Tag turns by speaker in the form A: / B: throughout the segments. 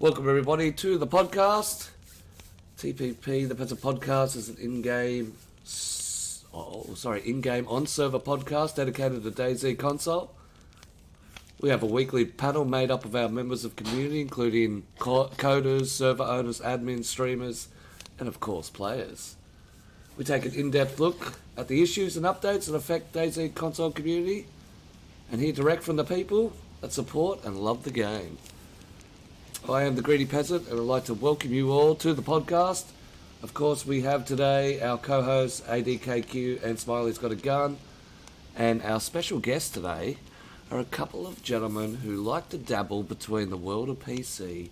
A: Welcome everybody to the podcast. TPP The Peasent Podcast is an in-game on-server podcast dedicated to DayZ console. We have a weekly panel made up of our members of community, including coders, server owners, admins, streamers, and of course players. We take an in-depth look at the issues and updates that affect DayZ console community and hear direct from the people that support and love the game. I am the Greedy Peasant and I'd like to welcome you all to the podcast. Of course, we have today our co-hosts ADKQ and Smiley's Got a Gun, and our special guests today are a couple of gentlemen who like to dabble between the world of PC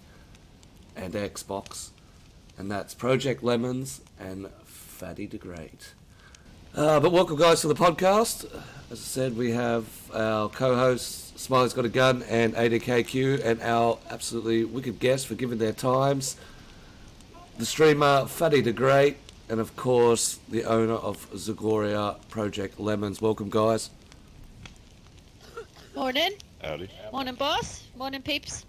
A: and Xbox, and that's Project Lemons and Fatty the Great. But welcome guys to the podcast. As I said, we have our co-hosts Smiley's Got a Gun and ADKQ, and our absolutely wicked guests for giving their times, the streamer Fatty the Great, and of course the owner of Zagoria Project Lemons. Welcome guys.
B: Morning.
C: Howdy.
B: Morning, boss. Morning, peeps.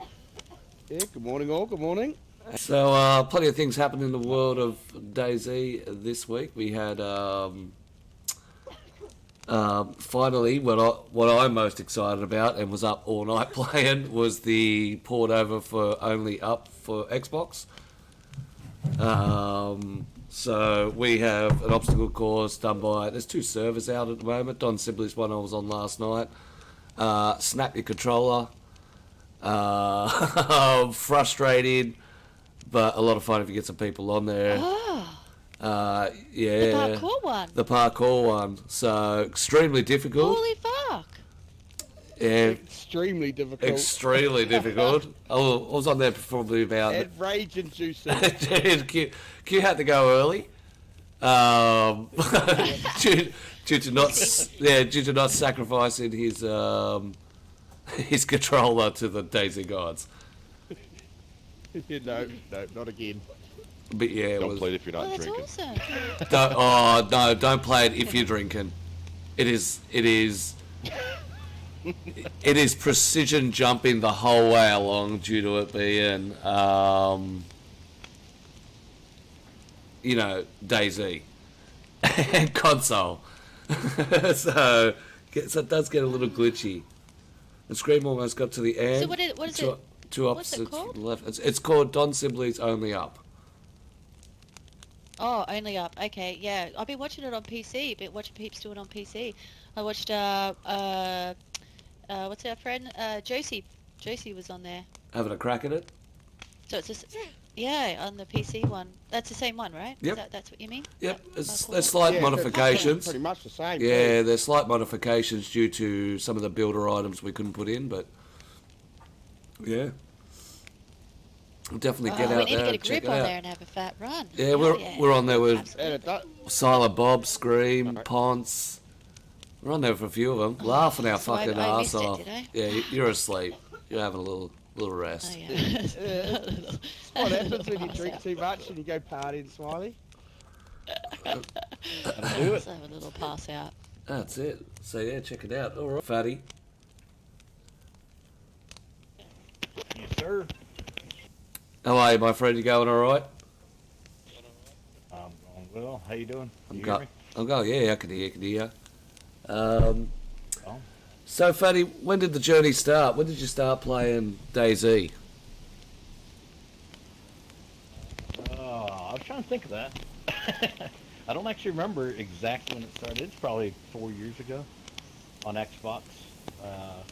C: Yeah, good morning all, good morning.
A: So plenty of things happened in the world of DayZ this week. We had finally what I'm most excited about and was up all night playing was the port over for only up for Xbox. So we have an obstacle course done by, there's two servers out at the moment. Don Sibley's one I was on last night. Snap your controller. Frustrating, but a lot of fun if you get some people on there.
B: Oh,
A: Yeah.
B: the parkour one.
A: The parkour one. So extremely difficult.
B: Holy fuck.
A: Yeah,
C: Extremely difficult.
A: extremely difficult. I was on there for probably about.
C: And rage inducing.
A: Q had to go early. Due to not sacrificing his controller to the DayZ gods.
C: No, not again.
A: But yeah, it
D: Don't
A: was.
D: play it if you're
B: Oh,
D: not
B: that's
D: drinking.
B: awesome.
A: Don't play it if you're drinking. It is precision jumping the whole way along due to it being, DayZ and console. so it does get a little glitchy. The screen almost got to the end.
B: So what is it?
A: Two
B: What's it
A: opposites
B: called?
A: to the left. It's called Don Sibley's Only Up.
B: Oh, only up. Okay, yeah. I've been watching it on PC. Been watching peeps do it on PC. I watched what's our friend Josie. Josie was on there.
A: Having a crack at it?
B: So it's just on the PC one. That's the same one, right?
A: Yep.
B: That's what you mean?
A: Yep.
B: Oh,
A: There's
B: cool.
A: slight
C: Yeah,
A: modifications.
C: Pretty much the same.
A: Yeah, there's slight modifications due to some of the builder items we couldn't put in, but yeah. We'll definitely get
B: we
A: out
B: need
A: there
B: to
A: and
B: get a
A: check
B: grip
A: it
B: on
A: out.
B: there and have a fat run.
A: Yeah,
B: Hell
A: we're on there with
B: Absolutely.
C: And it does,
A: Silent Bob, Scream,
C: Alright.
A: Ponce. We're on there for a few of them, laughing our
B: so I
A: fucking
B: missed
A: ass
B: it,
A: off.
B: did I?
A: Yeah, you're asleep. You're having a little rest.
B: Oh, yeah.
C: what happens when you drink too much and you go partying, Smiley?
D: Do
B: Let's have a little pass out.
A: That's it. So yeah, check it out. All right, Fatty.
D: Yes, sir.
A: How are you, my friend? You going all right?
D: I'm going well. How you doing?
A: I'm
D: You
A: go-
D: hear me?
A: I'm going. Yeah, I can hear.
D: Oh.
A: So, Fatty, when did the journey start? When did you start playing DayZ?
D: I was trying to think of that. I don't actually remember exactly when it started. It's probably 4 years ago on Xbox. I'll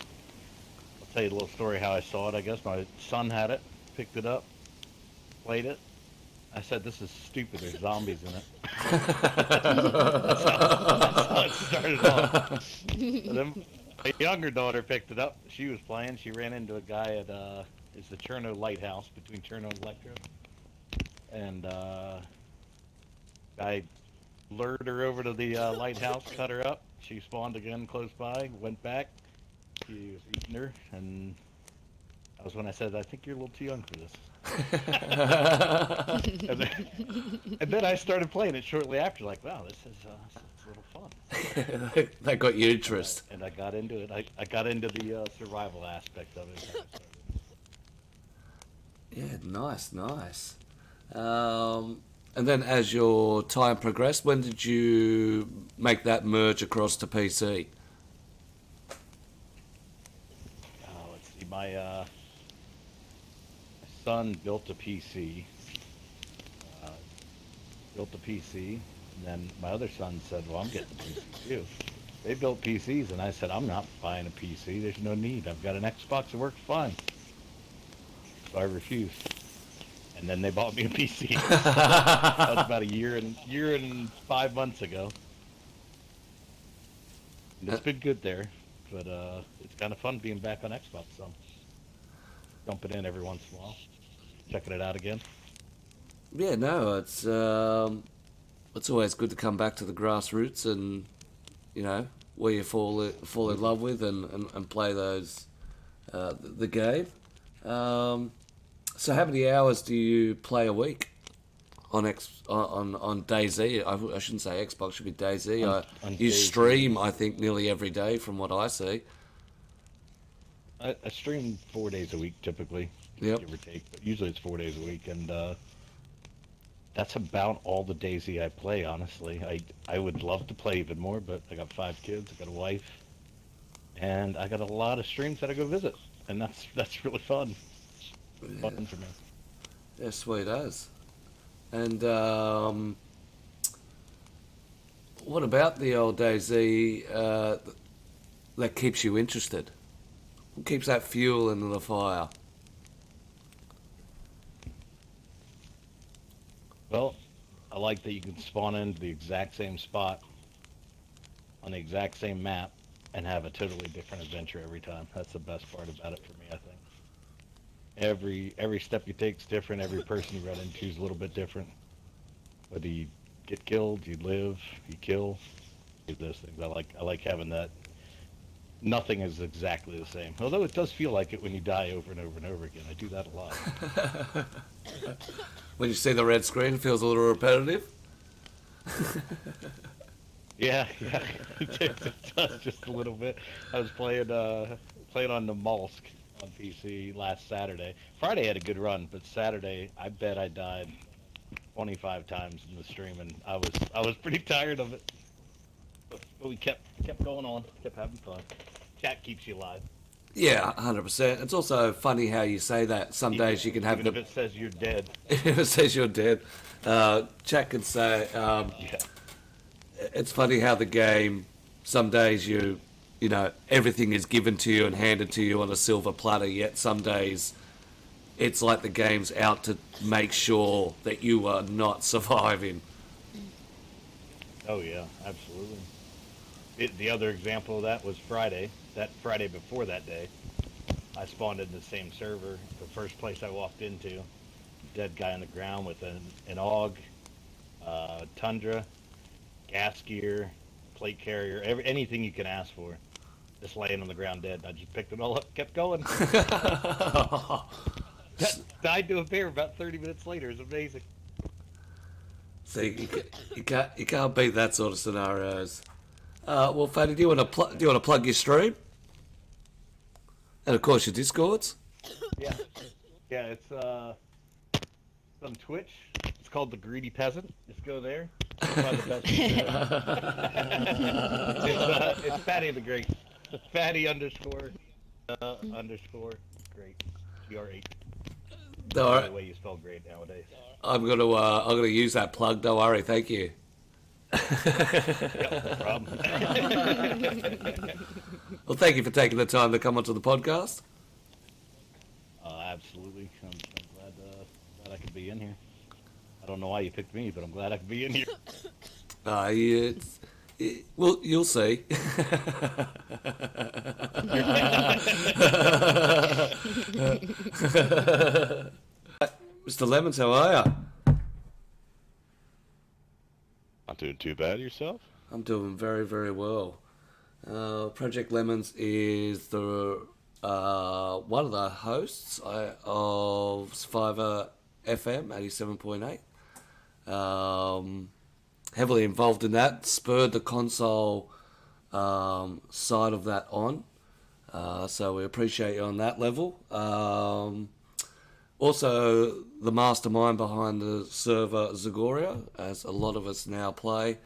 D: tell you a little story how I saw it. I guess my son had it, picked it up, played it. I said, "This is stupid. There's zombies in it." that's how it started off. And then my younger daughter picked it up. She was playing. She ran into a guy at it's the Cherno Lighthouse between Cherno and Electro, and I lured her over to the lighthouse, cut her up. She spawned again close by. Went back. He was eating her, and that was when I said, "I think you're a little too young for this." and then I started playing it shortly after, like, wow, this is a little fun.
A: That got your interest.
D: And I got into it. I got into the survival aspect of it.
A: Yeah, nice. And then as your time progressed, when did you make that merge across to PC?
D: Let's see. My son built a PC. Uh, built a PC, and then my other son said, "Well, I'm getting a PC too." They built PCs, and I said, "I'm not buying a PC. There's no need. I've got an Xbox that works fine." So I refused. And then they bought me a PC. That was about a year and 5 months ago. And it's been good there, but it's kind of fun being back on Xbox. So jumping in every once in a while, checking it out again.
A: Yeah, no, it's always good to come back to the grassroots and, you know, where you fall in love with and play those the game. So how many hours do you play a week on DayZ? I shouldn't say Xbox, should be DayZ.
D: On
A: You
D: DayZ.
A: stream, I think, nearly every day from what I see.
D: I stream 4 days a week typically,
A: Yep.
D: give or take, but usually it's 4 days a week, and that's about all the DayZ I play. Honestly, I would love to play even more, but I got 5 kids, I got a wife, and I got a lot of streams that I go visit, and that's really fun. Fun for me.
A: Yeah, sweet as. And what about the old DayZ that keeps you interested? What keeps that fuel in the fire?
D: Well, I like that you can spawn into the exact same spot on the exact same map and have a totally different adventure every time. That's the best part about it for me, I think. Every step you take is different. Every person you run into is a little bit different. Whether you get killed, you live, you kill, do those things. I like having that. Nothing is exactly the same. Although it does feel like it when you die over and over and over again. I do that a lot.
A: When you see the red screen, it feels a little repetitive.
D: Yeah, it does just a little bit. I was playing on the Molsk on PC last Saturday. Friday had a good run, but Saturday I bet I died 25 times in the stream, and I was pretty tired of it. But we kept going on, kept having fun. Chat keeps you alive.
A: Yeah, 100%. It's also funny how you say that. Some days you can have
D: Even if it says you're dead.
A: If it says you're dead, chat can say.
D: Yeah.
A: It's funny how the game. Some days you know, everything is given to you and handed to you on a silver platter. Yet some days, it's like the game's out to make sure that you are not surviving.
D: Oh yeah, absolutely. The other example of that was Friday. That Friday before that day, I spawned in the same server. The first place I walked into, dead guy on the ground with an AUG, Tundra, gas gear, plate carrier, anything you can ask for. Just laying on the ground dead. I just picked it all up, kept going. Died to a bear about 30 minutes later. It's amazing.
A: See, you can't beat that sort of scenarios. Well, Fatty, do you want to plug your stream? And of course your Discords.
D: Yeah, it's on Twitch. It's called The Greedy Peasant. Just go there. Find the best it's Fatty the Great. Fatty underscore great. GR8.
A: All right.
D: The way you spell great nowadays.
A: I'm gonna use that plug. Don't worry. Thank you.
D: Yep, no problem.
A: Well, thank you for taking the time to come onto the podcast.
D: Absolutely. I'm glad I could be in here. I don't know why you picked me, but I'm glad I could be in here.
A: Well, you'll see. Mr. Lemons, how are you?
E: Not doing too bad yourself?
A: I'm doing very, very well. Project Lemons is the one of the hosts of Survivor FM 87.8. Heavily involved in that, spurred the console side of that on. So we appreciate you on that level. Also, the mastermind behind the server Zagoria, as a lot of us now play.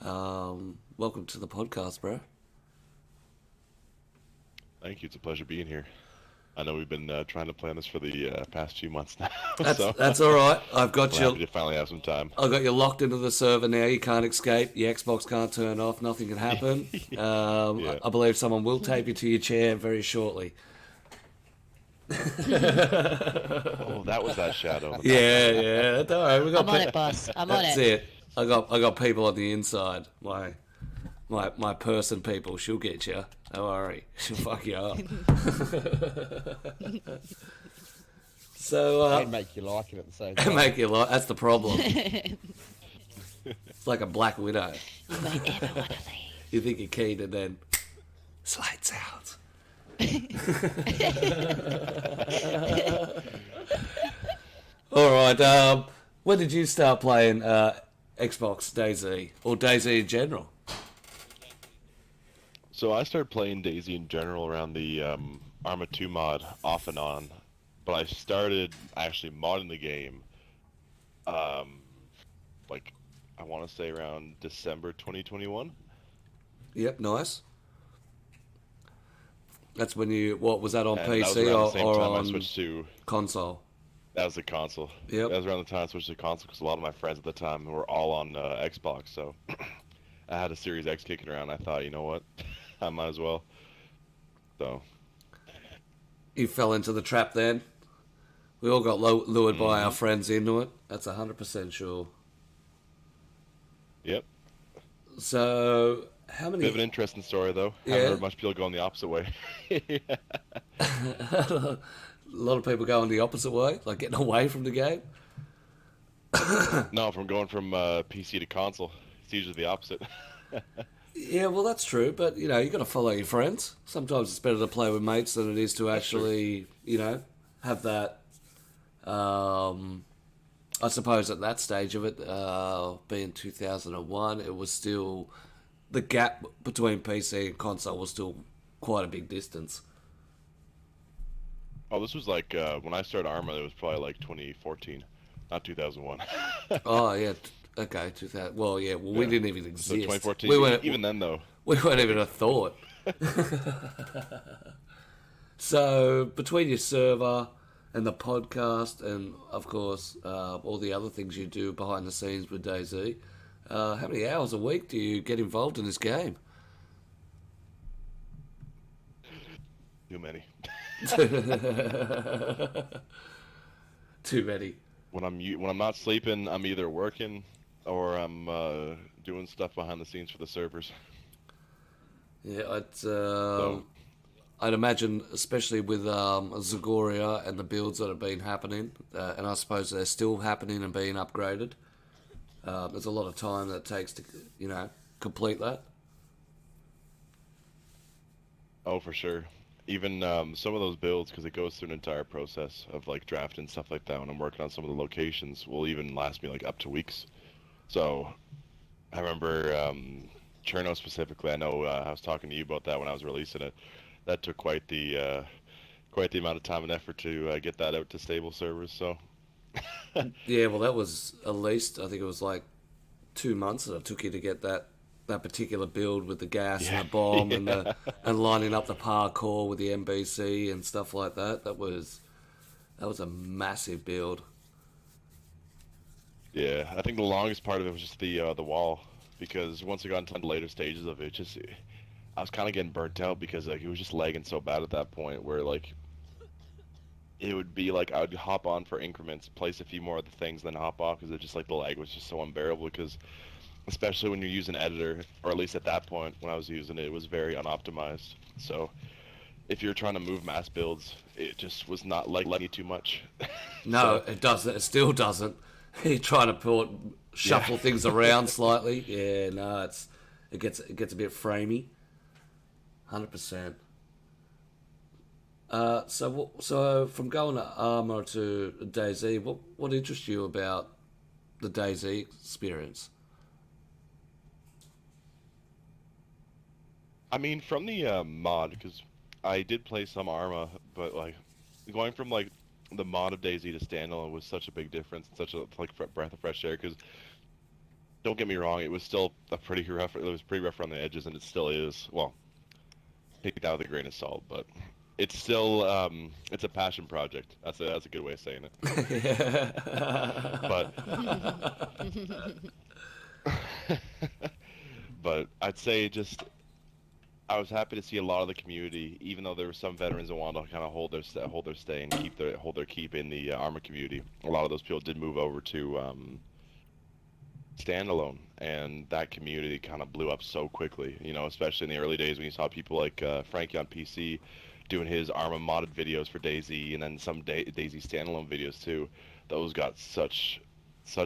A: Welcome to the podcast, bro.
E: Thank you. It's a pleasure being here. I know we've been trying to plan this for the past few months now.
A: That's all right. I've got
E: I'm
A: you.
E: happy to finally have some time.
A: I've got you locked into the server now. You can't escape. Your Xbox can't turn off. Nothing can happen.
E: Yeah.
A: I believe someone will tape you to your chair very shortly.
E: Oh, that was that shadow.
A: Yeah. Don't worry. We got
B: I'm on it, boss. I'm on
A: That's
B: it.
A: it. I got people on the inside. My person people. She'll get you. Don't worry. She'll fuck you up. So
C: And make you like it at the same time.
A: make you like. That's the problem. It's like a Black Widow.
B: You may never want to leave.
A: You think you're keen and then slides out. All right. When did you start playing Xbox DayZ or DayZ in general?
E: So I started playing DayZ in general around the Arma 2 mod off and on, but I started actually modding the game, like I want to say around December 2021.
A: Yep, nice. That's when you. What was that on
E: And that was
A: PC
E: around the same
A: or
E: time I
A: on
E: switched to.
A: console?
E: That was the console.
A: Yep.
E: That was around the time I switched to console because a lot of my friends at the time were all on Xbox, so I had a Series X kicking around. I thought, you know what, I might as well. So.
A: You fell into the trap then. We all got lured by our friends into it. That's 100% sure.
E: Yep.
A: So, how many?
E: Bit of an interesting story, though.
A: Yeah.
E: Haven't heard much people going the opposite way.
A: A lot of people going the opposite way, like getting away from the game.
E: No, from going from PC to console, it's usually the opposite.
A: Yeah, well, that's true, but you know, you got to follow your friends. Sometimes it's better to play with mates than it is to actually, you know, have that. I suppose at that stage of it, being 2001, it was still the gap between PC and console was still quite a big distance.
E: Oh, this was like when I started Arma, it was probably like 2014, not 2001.
A: Oh yeah, okay, 2000. Well, yeah, well, we
E: Yeah.
A: didn't even
E: So
A: exist.
E: 2014,
A: We weren't
E: even then though.
A: We weren't even a thought. So between your server and the podcast, and of course all the other things you do behind the scenes with DayZ, how many hours a week do you get involved in this game?
E: Too many.
A: Too many.
E: When I'm not sleeping, I'm either working or I'm doing stuff behind the scenes for the servers.
A: Yeah, I'd imagine, especially with Zagoria and the builds that have been happening, and I suppose they're still happening and being upgraded. There's a lot of time that it takes to, you know, complete that.
E: Oh, for sure. Even some of those builds, because it goes through an entire process of like drafting stuff like that. When I'm working on some of the locations, will even last me like up to weeks. So I remember Cherno specifically. I know I was talking to you about that when I was releasing it. That took quite the amount of time and effort to get that out to stable servers. So
A: Yeah, well, that was at least, I think it was like 2 months that it took you to get that particular build with the gas and the bomb and lining up the parkour with the MBC and stuff like that. That was a massive build.
E: yeah, I think the longest part of it was just the wall, because once I got into the later stages of it, I was kind of getting burnt out because like it was just lagging so bad at that point where like it would be like I would hop on for increments, place a few more of the things, then hop off because it just like the lag was just so unbearable. Because especially when you're using editor, or at least at that point when I was using it, it was very unoptimized. So if you're trying to move mass builds, it just was not like letting you too much.
A: No, it doesn't. It still doesn't. You're trying to shuffle things around slightly. Yeah, no, it gets a bit framey. 100%. So from going to Arma to DayZ, what interests you about the DayZ experience?
E: I mean, from the mod, because I did play some Arma, but like going from like the mod of DayZ to standalone was such a big difference, such a like breath of fresh air. Because don't get me wrong, it was still a pretty rough. It was pretty rough around the edges, and it still is. Well, take that with a grain of salt, but it's still it's a passion project. That's a good way of saying it. But but I'd say just I was happy to see a lot of the community, even though there were some veterans that wanted to kind of hold their stay and hold their keep in the armor community. A lot of those people did move over to standalone, and that community kind of blew up so quickly. You know, especially in the early days when you saw people like Frankie on PC doing his Arma modded videos for DayZ, and then some DayZ standalone videos too. Those got such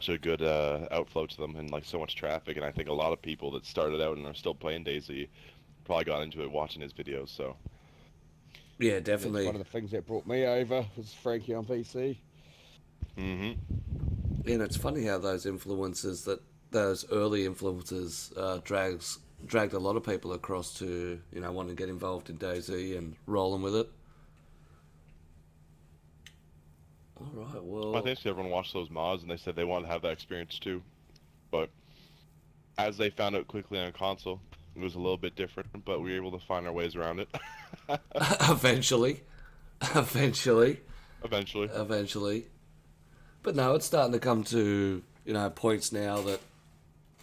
E: a good outflow to them and like so much traffic. And I think a lot of people that started out and are still playing DayZ probably got into it watching his videos. So
A: Yeah,
C: That's
A: definitely.
C: one of the things that brought me over was Frankie on PC.
E: mhm.
A: And it's funny how those early influences dragged a lot of people across to, you know, wanting to get involved in DayZ and rolling with it. All right, well,
E: I think everyone watched those mods and they said they wanted to have that experience too. But as they found out quickly on console, it was a little bit different, but we were able to find our ways around it.
A: eventually.
E: Eventually.
A: But no, it's starting to come to, you know, points now that,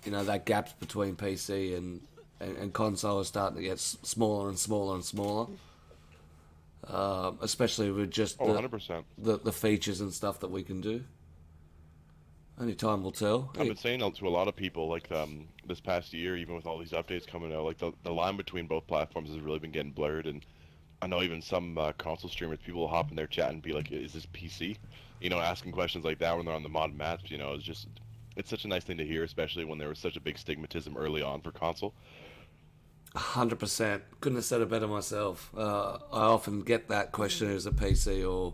A: you know, that gaps between PC and console is starting to get smaller and smaller and smaller. Especially with just
E: Oh, 100%.
A: the features and stuff that we can do. Only time will tell.
E: I've been saying that to a lot of people, like this past year, even with all these updates coming out, like the line between both platforms has really been getting blurred. And I know even some console streamers, people will hop in their chat and be like, "Is this PC?" You know, asking questions like that when they're on the mod maps. You know, it's such a nice thing to hear, especially when there was such a big stigmatism early on for console.
A: 100%. Couldn't have said it better myself. I often get that question as a PC or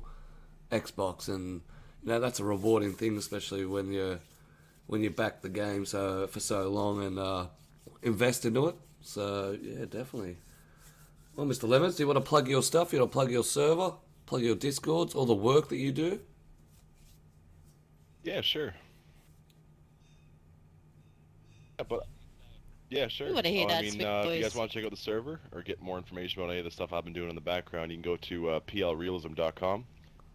A: Xbox, and you know that's a rewarding thing, especially when you back the game for so long and invest into it. So yeah, definitely. Well, Mr. Lemons, do you want to plug your stuff? You want to plug your server, plug your Discords, all the work that you do?
E: Yeah, sure. Yeah, sure.
B: We want to hear that,
E: I mean,
B: sweet
E: if you
B: boys.
E: guys want to check out the server or get more information about any of the stuff I've been doing in the background, you can go to plrealism.com,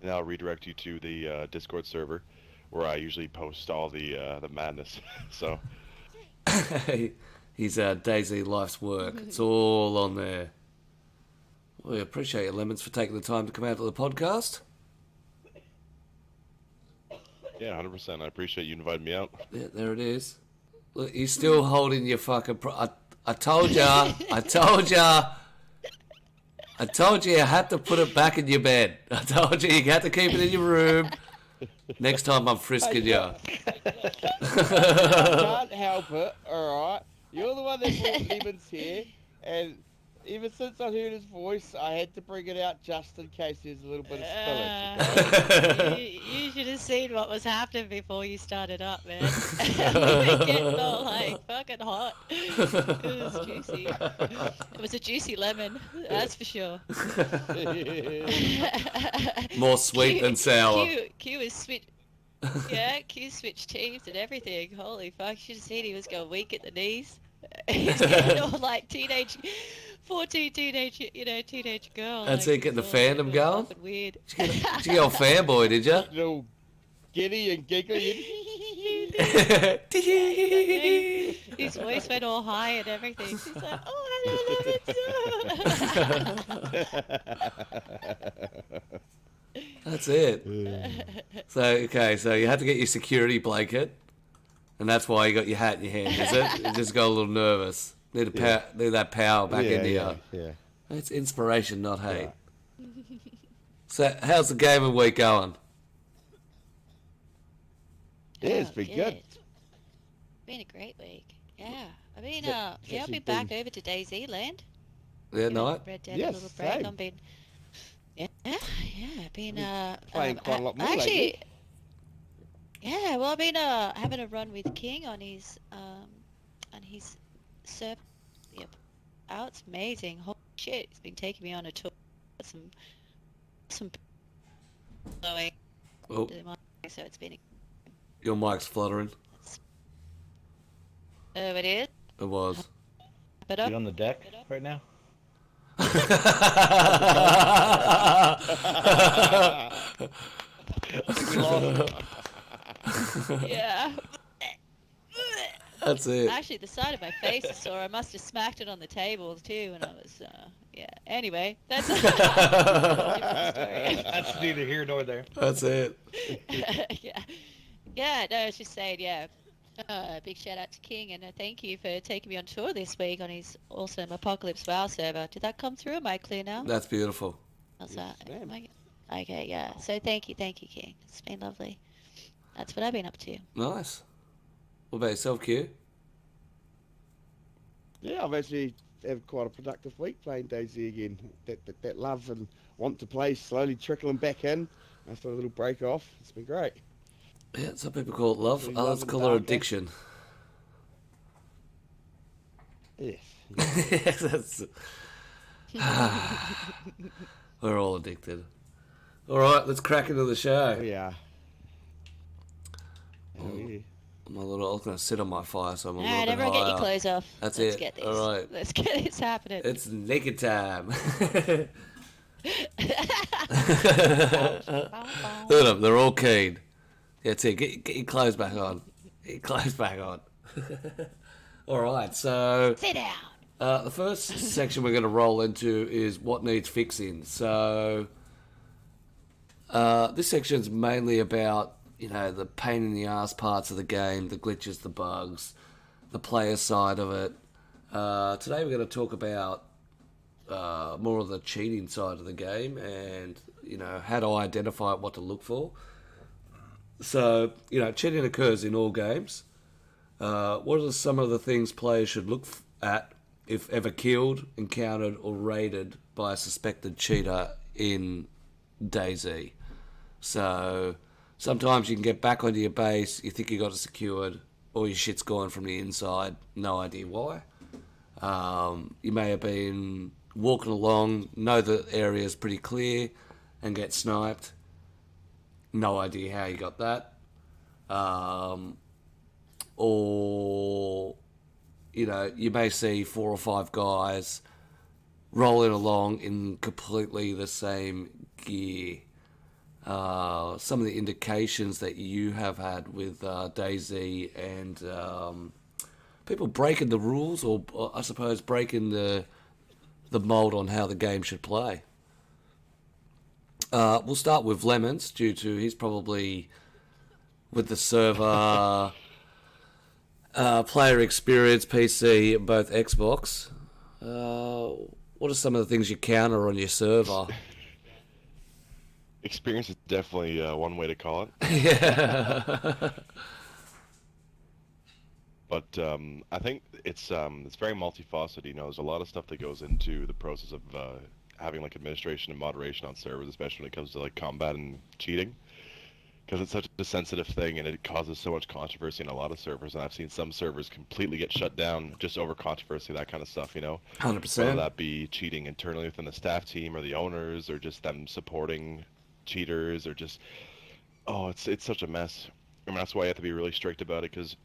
E: and that'll redirect you to the Discord server, where I usually post all the madness. So,
A: He's DayZ Life's work. It's all on there. We appreciate you, Lemons, for taking the time to come out to the podcast.
E: yeah, 100%. I appreciate you inviting me out.
A: Yeah, there it is. Look, you're still holding your fucking... I told ya. I told ya. I told you had to put it back in your bed. I told you had to keep it in your room. Next time I'm frisking you.
C: Can't help it, alright? You're the one that brought Lemons here, and ever since I heard his voice, I had to bring it out just in case there's a little bit of spillage.
B: You should have seen what was happening before you started up, man. We were getting all like fucking hot. It was juicy. It was a juicy lemon, that's for sure.
A: More sweet than sour.
B: Q is switch. Yeah, Q switched teams and everything. Holy fuck! You should have seen he was going weak at the knees. He's getting all like 14 teenage girl.
A: That's
B: like,
A: it, getting the
B: all
A: fandom going?
B: fucking weird.
A: Did you get on fanboy, did you?
C: Little giddy and giggly.
B: His voice went all high and everything. He's like, oh, hello,
A: That's it. So you had to get your security blanket, and that's why you got your hat in your hand, is it? You just got a little nervous. Need that power back into you.
C: Yeah.
A: It's inspiration, not hate. So how's the gaming week going?
C: Yeah, it's been good.
B: Been a great week. Yeah. I mean,
C: It's
B: I'll
C: actually
B: be back
C: been-
B: over to DayZ land.
A: Yeah,
B: You know,
A: night.
B: Red Dead
C: Yes,
B: a little break.
C: same.
B: I've been, been
C: Playing quite a lot more
B: actually,
C: lately.
B: yeah. Well, I've been having a run with King on his server. Yep. Oh, it's amazing. Holy shit! He's been taking me on a tour. Some blowing
A: Oh,
B: the mic, so it's been.
A: your mic's fluttering.
B: Oh, it is.
A: It was.
B: But
D: You on the deck right now?
C: We lost.
B: yeah.
A: That's it.
B: Actually, the side of my face is sore. I must have smacked it on the table too when I was. Yeah. Anyway, that's a different story.
D: That's neither here nor there.
A: That's it.
B: Yeah. Yeah. No, I was just saying. Yeah. Big shout out to King and thank you for taking me on tour this week on his awesome Apocalypse WoW server. Did that come through? Am I clear now?
A: That's beautiful.
B: How's
C: Yes,
B: that?
C: ma'am.
B: Okay, yeah. So thank you, King. It's been lovely. That's what I've been up to.
A: Nice. What about yourself, Q?
C: Yeah, I've actually had quite a productive week playing DayZ again. That love and want to play slowly trickling back in after a little break off. It's been great.
A: Yeah, some people call it love.
C: Really
A: Others
C: love and
A: call it
C: darker.
A: addiction.
C: Yes.
A: That's... We're all addicted. All right, let's crack into the show.
C: Oh, yeah. Oh, yeah.
A: I was going to sit on my fire, so I'm a
B: All
A: little
B: right,
A: bit
B: everyone, get your
A: higher.
B: clothes off.
A: That's
B: Let's
A: it.
B: get this.
A: All right.
B: Let's get this happening.
A: It's naked time. Look at them, they're all keen. Yeah, that's it. Get your clothes back on. Get your clothes back on. All right, so
B: Sit down.
A: the first section we're going to roll into is what needs fixing. So this section's mainly about, the pain in the ass parts of the game, the glitches, the bugs, the player side of it. Today we're going to talk about more of the cheating side of the game and, how to identify what to look for. So, cheating occurs in all games. What are some of the things players should look at if ever killed, encountered, or raided by a suspected cheater in DayZ? So, sometimes you can get back onto your base, you think you got it secured, all your shit's gone from the inside, no idea why. You may have been walking along, know the area's pretty clear, and get sniped. No idea how you got that. Or, you may see 4 or 5 guys rolling along in completely the same gear. Some of the indications that you have had with DayZ and people breaking the rules, or I suppose breaking the mold on how the game should play. We'll start with Lemons, due to he's probably with the server player experience, PC, and both Xbox. What are some of the things you counter on your server?
E: Experience is definitely one way to call it.
A: Yeah.
E: But I think it's very multifaceted. There's a lot of stuff that goes into the process of having like administration and moderation on servers, especially when it comes to like combat and cheating, because it's such a sensitive thing and it causes so much controversy in a lot of servers. And I've seen some servers completely get shut down just over controversy, that kind of stuff.
A: 100%.
E: Whether that be cheating internally within the staff team or the owners, or just them supporting cheaters, or just it's such a mess. That's why you have to be really strict about it, because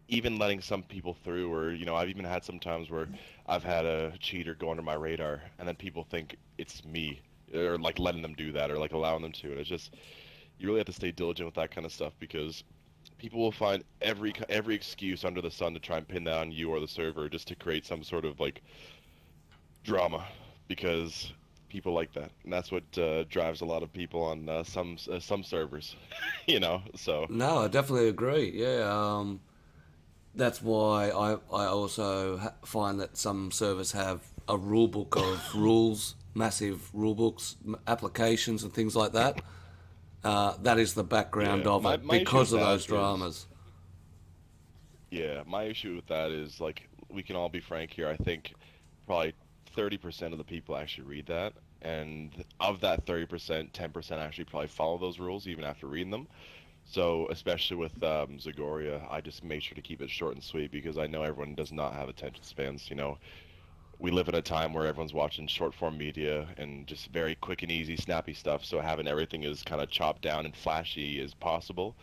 E: even letting some people through, or I've even had some times where I've had a cheater go under my radar and then people think it's me, or like letting them do that, or like allowing them to, and it's just, you really have to stay diligent with that kind of stuff, because people will find every excuse under the sun to try and pin that on you or the server, just to create some sort of like drama, because people like that, and that's what drives a lot of people on some servers. So
A: No, I definitely agree. Yeah, that's why I also find that some servers have a rule book of rules, massive rule books, applications, and things like that. That is the background of it,
E: my
A: because
E: issue
A: of
E: with
A: those
E: that is-
A: dramas.
E: Yeah, my issue with that is, like, we can all be frank here. I think probably 30% of the people actually read that, and of that 30%, 10% actually probably follow those rules even after reading them. So, especially with Zagoria, I just make sure to keep it short and sweet, because I know everyone does not have attention spans. we live in a time where everyone's watching short form media and just very quick and easy, snappy stuff. So having everything as kind of chopped down and flashy as possible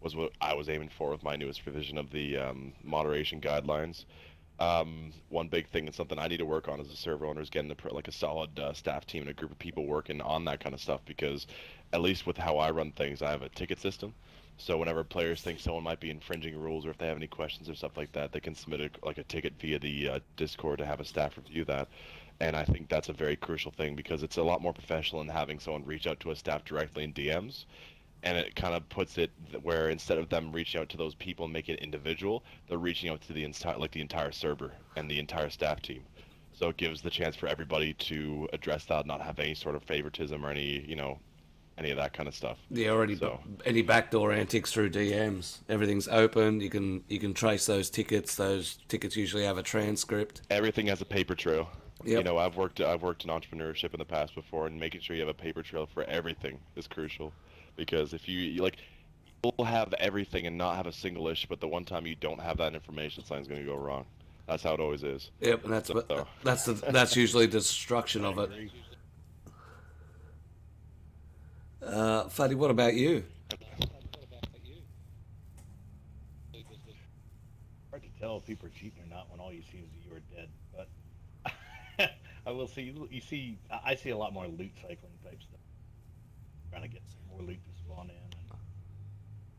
E: was what I was aiming for with my newest revision of the moderation guidelines. One big thing and something I need to work on as a server owner is getting like a solid staff team and a group of people working on that kind of stuff, because at least with how I run things, I have a ticket system. So whenever players think someone might be infringing rules, or if they have any questions or stuff like that, they can submit a ticket via the Discord to have a staff review that. And I think that's a very crucial thing, because it's a lot more professional than having someone reach out to a staff directly in DMs. And it kind of puts it where instead of them reaching out to those people and making it individual, they're reaching out to the entire server and the entire staff team. So it gives the chance for everybody to address that, not have any sort of favoritism or any of that kind of stuff.
A: Yeah, already. So, any backdoor antics through DMs, everything's open. You can trace those tickets. Those tickets usually have a transcript.
E: Everything has a paper trail.
A: Yep.
E: I've worked in entrepreneurship in the past before, and making sure you have a paper trail for everything is crucial. Because if you'll have everything and not have a single issue, but the one time you don't have that information, something's going to go wrong. That's how it always is.
A: Yep, and that's usually the destruction of it. Fuddy, what about you?
D: Hard to tell if people are cheating or not when all you see is that you are dead. But I will see. I see a lot more loot cycling type stuff. Trying to get more loot to spawn in, and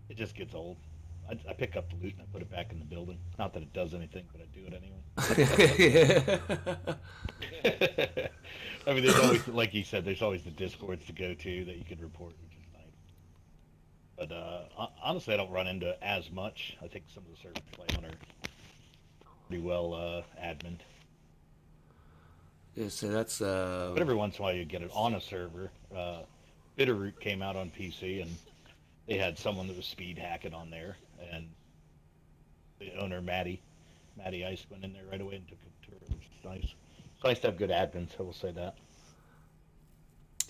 D: it just gets old. I pick up the loot and I put it back in the building. Not that it does anything, but I do it anyway. I mean, there's always, like you said, there's always the Discords to go to that you could report, which is nice. But honestly, I don't run into as much. I think some of the servers play on are pretty well admin.
A: Yeah, so that's.
D: But every once in a while, you get it on a server. Bitterroot came out on PC, and they had someone that was speed hacking on there, and the owner, Maddie Ice, went in there right away and took it to her, which is nice. It's nice to have good admins, I will say that.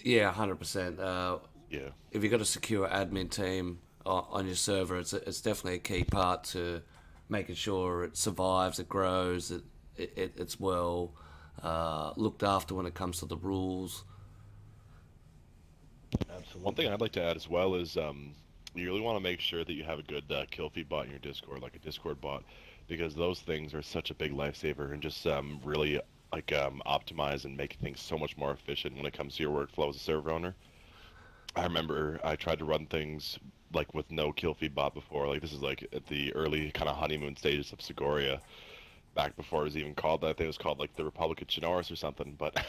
A: Yeah, 100%.
E: Yeah.
A: If you've got a secure admin team on your server, it's definitely a key part to making sure it survives, it grows, it's well looked after when it comes to the rules.
D: Absolutely.
E: One thing I'd like to add as well is you really want to make sure that you have a good kill feed bot in your Discord, like a Discord bot, because those things are such a big lifesaver and just really optimize and make things so much more efficient when it comes to your workflow as a server owner. I remember I tried to run things like with no kill feed bot before. Like this is like at the early kind of honeymoon stages of Segoria, back before it was even called that. I think it was called like the Republic of Chinoris or something. But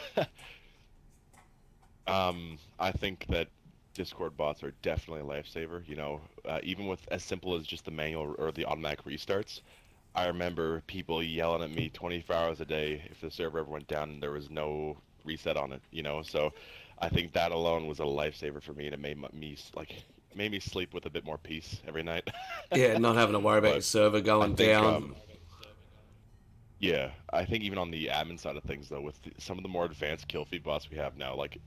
E: I think that Discord bots are definitely a lifesaver. Even with as simple as just the manual or the automatic restarts. I remember people yelling at me 24 hours a day if the server ever went down and there was no reset on it. So I think that alone was a lifesaver for me, and it made me sleep with a bit more peace every night.
A: Yeah, not having to worry about your server going down.
E: Yeah, I think even on the admin side of things, though, with some of the more advanced kill feed bots we have now, like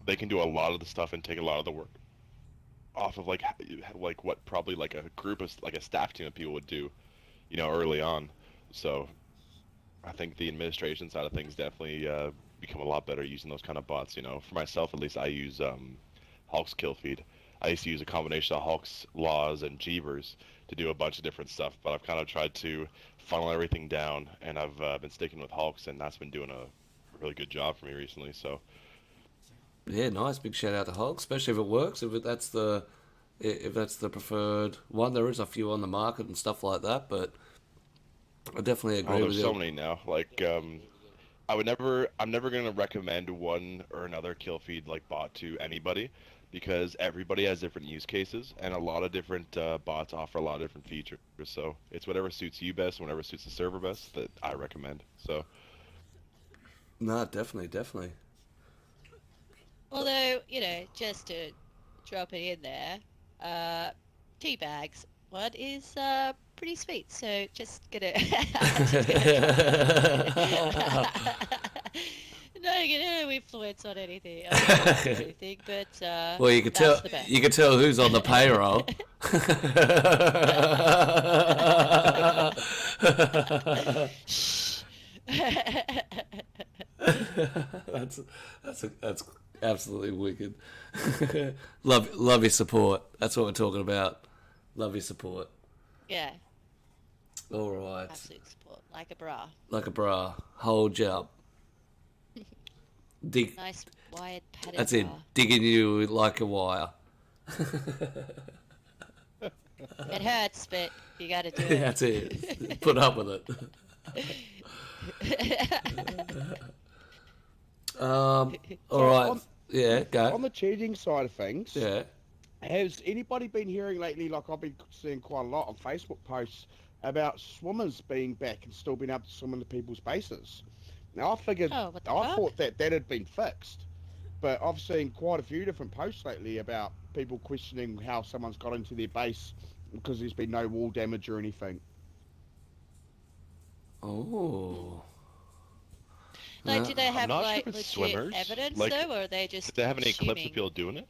E: they can do a lot of the stuff and take a lot of the work off of like what probably like a group of like a staff team of people would do, early on. So I think the administration side of things definitely become a lot better using those kind of bots. For myself at least, I use Hulk's kill feed. I used to use a combination of Hulk's, Laws, and Jeevers to do a bunch of different stuff, but I've kind of tried to funnel everything down, and I've been sticking with Hulk's, and that's been doing a really good job for me recently. So
A: yeah, nice. Big shout out to Hulk, especially if it works. If that's the preferred one, there is a few on the market and stuff like that, but I definitely agree with you.
E: There's so many now. Like I'm never going to recommend one or another kill feed like bot to anybody, because everybody has different use cases, and a lot of different bots offer a lot of different features. So it's whatever suits you best and whatever suits the server best that I recommend. So
A: No, definitely.
B: Although, just to drop it in there, tea bags. One is pretty sweet, so just gonna. No, influence on anything. But
A: well, you could tell. You could tell who's on the payroll.
B: Shh.
A: That's absolutely wicked. love your support. That's what we're talking about. Love your support.
B: Yeah,
A: All right,
B: absolute support, like a bra.
A: like a bra. Hold you up. Dig.
B: Nice wired padded
A: That's it.
B: bra.
A: Digging you like a wire.
B: It hurts, but you got to do it.
A: That's it. Put up with it. All right. Yeah, go.
C: On the cheating side of things,
A: Yeah.
C: has anybody been hearing lately, like I've been seeing quite a lot on Facebook posts, about swimmers being back and still being able to swim into people's bases? Now, I figured,
B: Oh, what the
C: I
B: fuck?
C: thought that had been fixed, but I've seen quite a few different posts lately about people questioning how someone's got into their base because there's been no wall damage or anything.
A: Oh.
B: Like, do they have
E: not sure
B: like
E: if it's
B: legit
E: swimmers.
B: evidence
E: Like,
B: though, or are they just?
E: Did they have any clips
B: assuming?
E: of people doing it?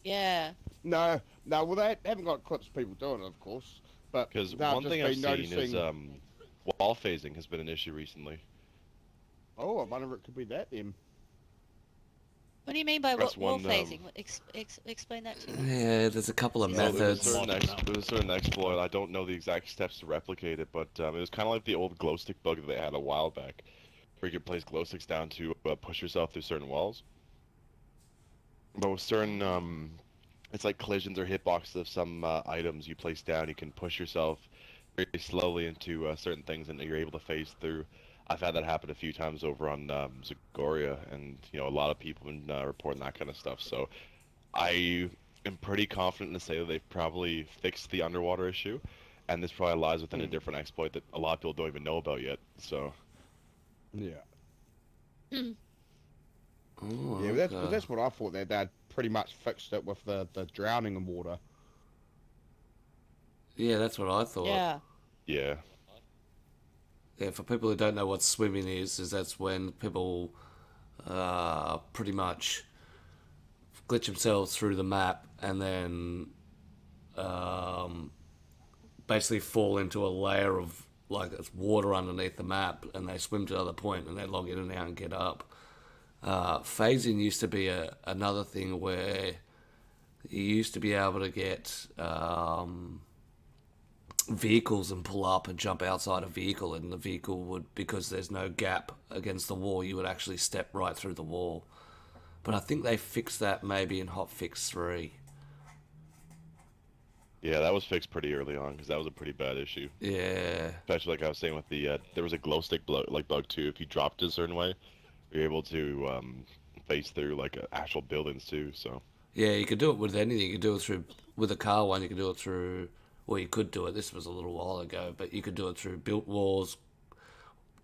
B: Yeah.
C: No, well, they haven't got clips of people doing it, of course, but
E: Because
C: they've
E: one
C: just
E: thing I've
C: been
E: seen is
C: noticing-
E: wall phasing has been an issue recently.
C: Oh, I wonder if it could be that then.
B: What do you mean by
E: That's
B: wall
E: one,
B: phasing? Explain that to me.
A: Yeah, there's a couple of
B: So
E: There was
A: methods.
E: a certain exploit. I don't know the exact steps to replicate it, but it was kind of like the old glow stick bug that they had a while back, where you could place glow sticks down to push yourself through certain walls. But with certain, it's like collisions or hitboxes of some items you place down, you can push yourself very slowly into certain things, and you're able to phase through. I've had that happen a few times over on Zagoria, and a lot of people have been reporting that kind of stuff. So I am pretty confident to say that they've probably fixed the underwater issue, and this probably lies within a different exploit that a lot of people don't even know about yet. So
C: Yeah.
A: Oh,
C: Yeah,
A: okay.
C: that's what I thought. They'd pretty much fixed it with the drowning in water.
A: Yeah, that's what I thought.
B: Yeah.
E: yeah,
A: Yeah, for people who don't know what swimming is that's when people pretty much glitch themselves through the map and then basically fall into a layer of like it's water underneath the map, and they swim to another point and they log in and out and get up. Phasing used to be another thing where you used to be able to get vehicles and pull up and jump outside a vehicle, and the vehicle would, because there's no gap against the wall, you would actually step right through the wall. But I think they fixed that maybe in Hotfix 3.
E: yeah, that was fixed pretty early on because that was a pretty bad issue.
A: Yeah.
E: Especially like I was saying with the there was a glow stick bug too. If you dropped it a certain way, you're able to phase through like actual buildings too. So
A: Yeah, you could do it with anything. You could do it through, with a car one, you could do it through, well, you could do it, this was a little while ago, but you could do it through built walls,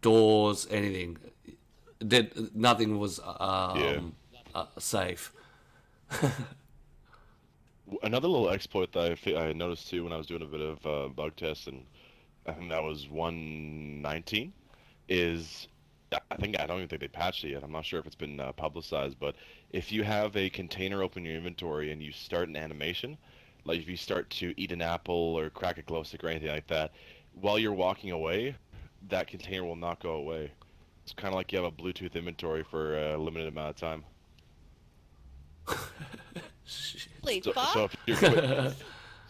A: doors, anything. Nothing was safe.
E: another little exploit that I noticed too when I was doing a bit of bug test, and I think that was 119, is I don't even think they patched it yet. I'm not sure if it's been publicized, but if you have a container open in your inventory and you start an animation, like if you start to eat an apple or crack a glow stick or anything like that, while you're walking away, that container will not go away. It's kind of like you have a Bluetooth inventory for a limited amount of time.
B: Holy
E: So,
B: fuck.
E: so if you're quick,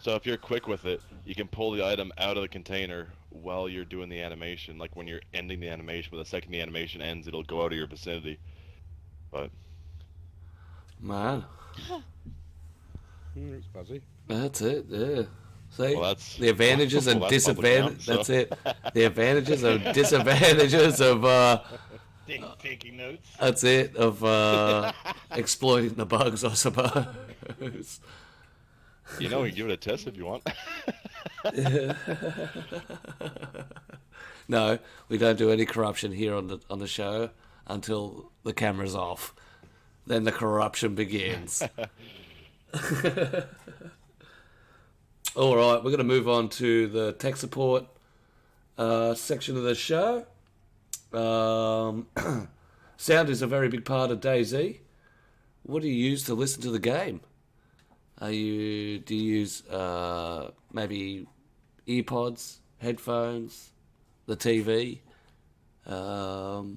E: so if you're quick with it, you can pull the item out of the container while you're doing the animation. Like when you're ending the animation, but the second the animation ends, it'll go out of your vicinity. But
A: Man,
C: It's fuzzy.
A: that's it, yeah. See,
E: Well, that's-
A: the advantages and
E: well, that's public
A: disadvantages,
E: now,
A: that's
E: so.
A: it. The advantages and disadvantages of,
D: Taking notes.
A: that's it, of exploiting the bugs, I suppose.
E: you can give it a test if you want.
A: No, we don't do any corruption here on the show until the camera's off. Then the corruption begins. All right, we're going to move on to the tech support section of the show. Sound is a very big part of DayZ. What do you use to listen to the game? Do you use maybe earpods, headphones, the TV? We'll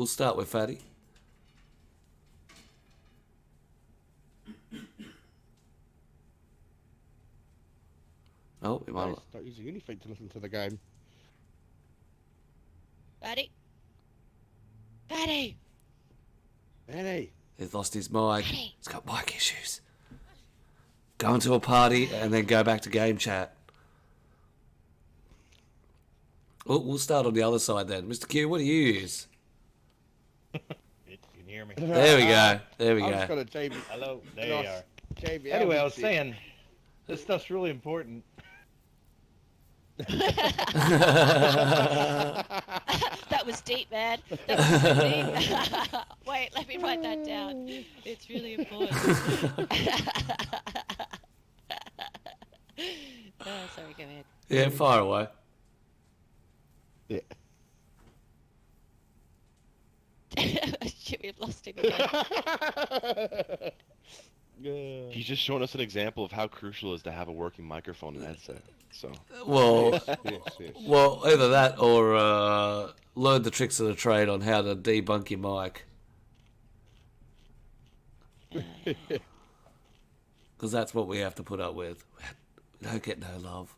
A: start with Fatty. Oh, we might.
C: Not using anything to listen to the game.
B: Fatty. Fatty.
C: Manny.
A: He's lost his mic.
B: Fatty.
A: He's got mic issues. Go into a party and then go back to game chat. We'll start on the other side then. Mr. Q, what do you use?
D: You can hear me.
A: There we go. There we
C: I've just
A: go.
C: got a JB.
D: Hello. There
C: nice
D: you are.
C: JBL
D: Anyway, I was
C: headset.
D: saying, this stuff's really important.
B: That was deep, man. That was so deep. Wait, let me write that down. It's really important. Oh, sorry, go ahead.
A: Yeah, fire away.
C: Yeah.
B: Shit, we've lost him again.
E: He's just showing us an example of how crucial it is to have a working microphone and headset. So
A: Well,
C: yes.
A: well, either that or learn the tricks of the trade on how to debunk your mic. Because that's what we have to put up with. We don't get no love.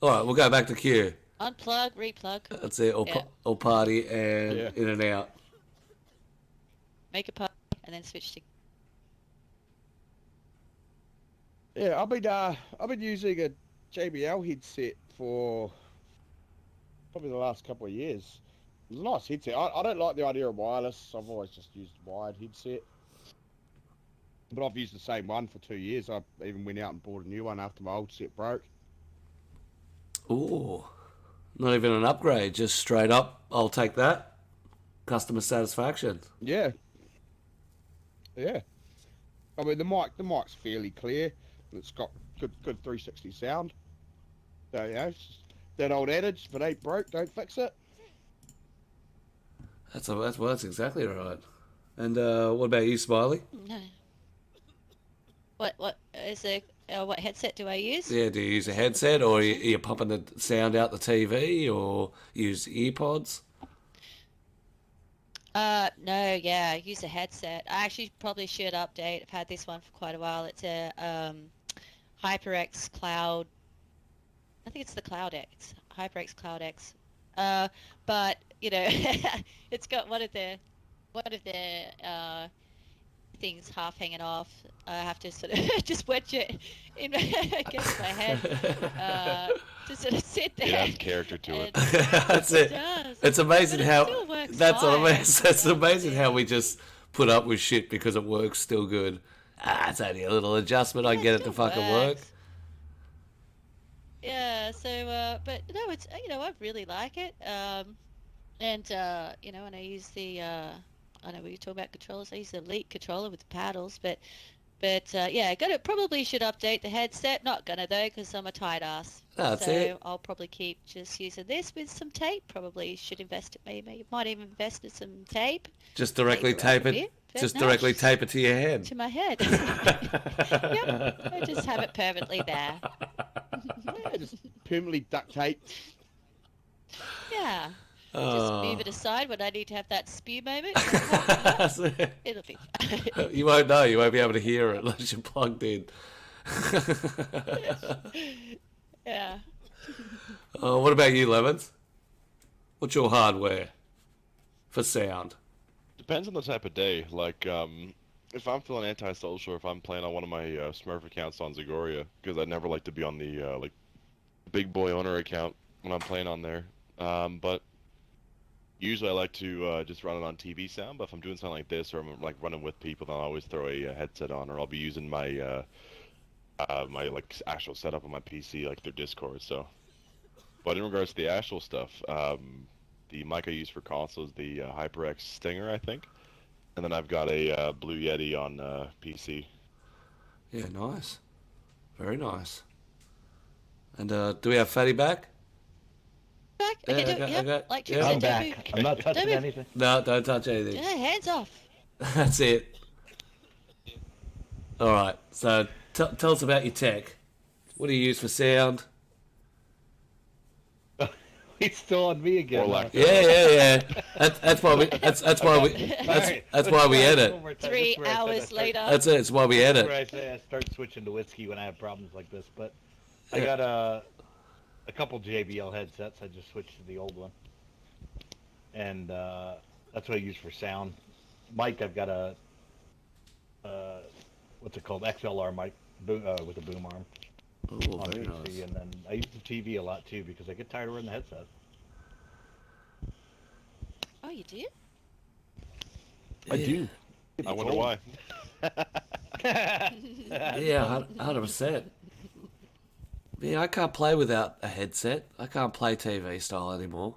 A: All right, we'll go back to Q.
B: Unplug, replug.
A: That's it. Or,
B: Yeah.
A: or party and
C: Yeah.
A: in and out.
B: Make a party, and then switch to...
C: Yeah, I've been using a JBL headset for probably the last couple of years. It's a nice headset. I don't like the idea of wireless. I've always just used wired headset. But I've used the same one for 2 years. I even went out and bought a new one after my old set broke.
A: Ooh. Not even an upgrade, just straight up, I'll take that. Customer satisfaction.
C: Yeah. Yeah. I mean, the mic's fairly clear. It's got good 360 sound. So, you know, it's just that old adage, if it ain't broke, don't fix it.
A: That's exactly right. And what about you, Smiley?
B: No. What is it? What headset do I use?
A: Yeah, do you use a headset or are you pumping the sound out the TV or use earpods?
B: No, yeah, I use a headset. I actually probably should update. I've had this one for quite a while. It's a HyperX Cloud. I think it's the Cloud X. HyperX Cloud X. But you know, it's got one of the things half hanging off. I have to sort of just wedge it in against my head to sort of sit there.
E: it adds character to it.
A: That's
B: It
A: it.
B: does.
A: It's amazing
B: But it
A: how
B: still works
A: that's what I
B: fine.
A: mean. It's amazing how we just put up with shit because it works still good. It's only a little adjustment. I
B: Yeah,
A: get it to
B: still
A: fucking work.
B: works. Yeah, so but no, it's I really like it. And and I use the I know we were talking about controllers. I use the Elite controller with the paddles, but yeah, probably should update the headset. Not gonna though, because I'm a tight ass.
A: That's
B: so
A: it.
B: I'll probably keep just using this with some tape. Probably should invest it. Maybe might even invest in some tape
A: Just directly
B: Tape
A: tape
B: around a
A: it.
B: bit, but
A: Just
B: no,
A: directly
B: just
A: tape it to your head.
B: to my head. Yep, I just have it permanently there.
C: Yeah, just permanently duct taped.
B: Yeah. Just
A: Oh.
B: move it aside when I need to have that spew moment.
A: That's it.
B: It'll be
A: You won't know. You won't be able to hear it unless you're plugged in.
B: yeah.
A: What about you, Lemons? What's your hardware for sound?
E: Depends on the type of day. Like, if I'm feeling antisocial, or if I'm playing on one of my Smurf accounts on Zagoria, because I never like to be on the like big boy owner account when I'm playing on there. But usually I like to just run it on TV sound. But if I'm doing something like this, or I'm like running with people, then I'll always throw a headset on, or I'll be using my my like actual setup on my PC, like their Discord. So, but in regards to the actual stuff, the mic I use for console is the HyperX Stinger, I think, and then I've got a Blue Yeti on PC.
A: Yeah, nice. Very nice. And do we have Fatty back?
B: Back. Okay,
A: Yeah,
B: do
A: okay,
B: it. Yep.
A: okay.
B: Like
A: Yeah.
B: Trip
D: I'm
B: said, don't
D: back.
B: move.
D: I'm not touching
B: Don't move.
D: anything.
A: No, don't touch anything.
B: Yeah, hands off.
A: That's it. All right. So tell us about your tech. What do you use for sound?
D: He's still on me again.
E: Or lack
A: Yeah. That's why we edit.
B: 3 hours later.
A: That's it. It's why we
D: That's
A: edit.
D: where I say I start switching to whiskey when I have problems like this. But I got a couple JBL headsets. I just switched to the old one, and that's what I use for sound. Mic, I've got a what's it called? XLR mic with a boom arm
A: Oh,
D: on
A: very
D: PC,
A: nice.
D: and then I use the TV a lot too because I get tired of wearing the headset.
B: Oh, you do?
C: I do.
E: I wonder why.
A: Yeah, 100%. Yeah, I can't play without a headset. I can't play TV style anymore.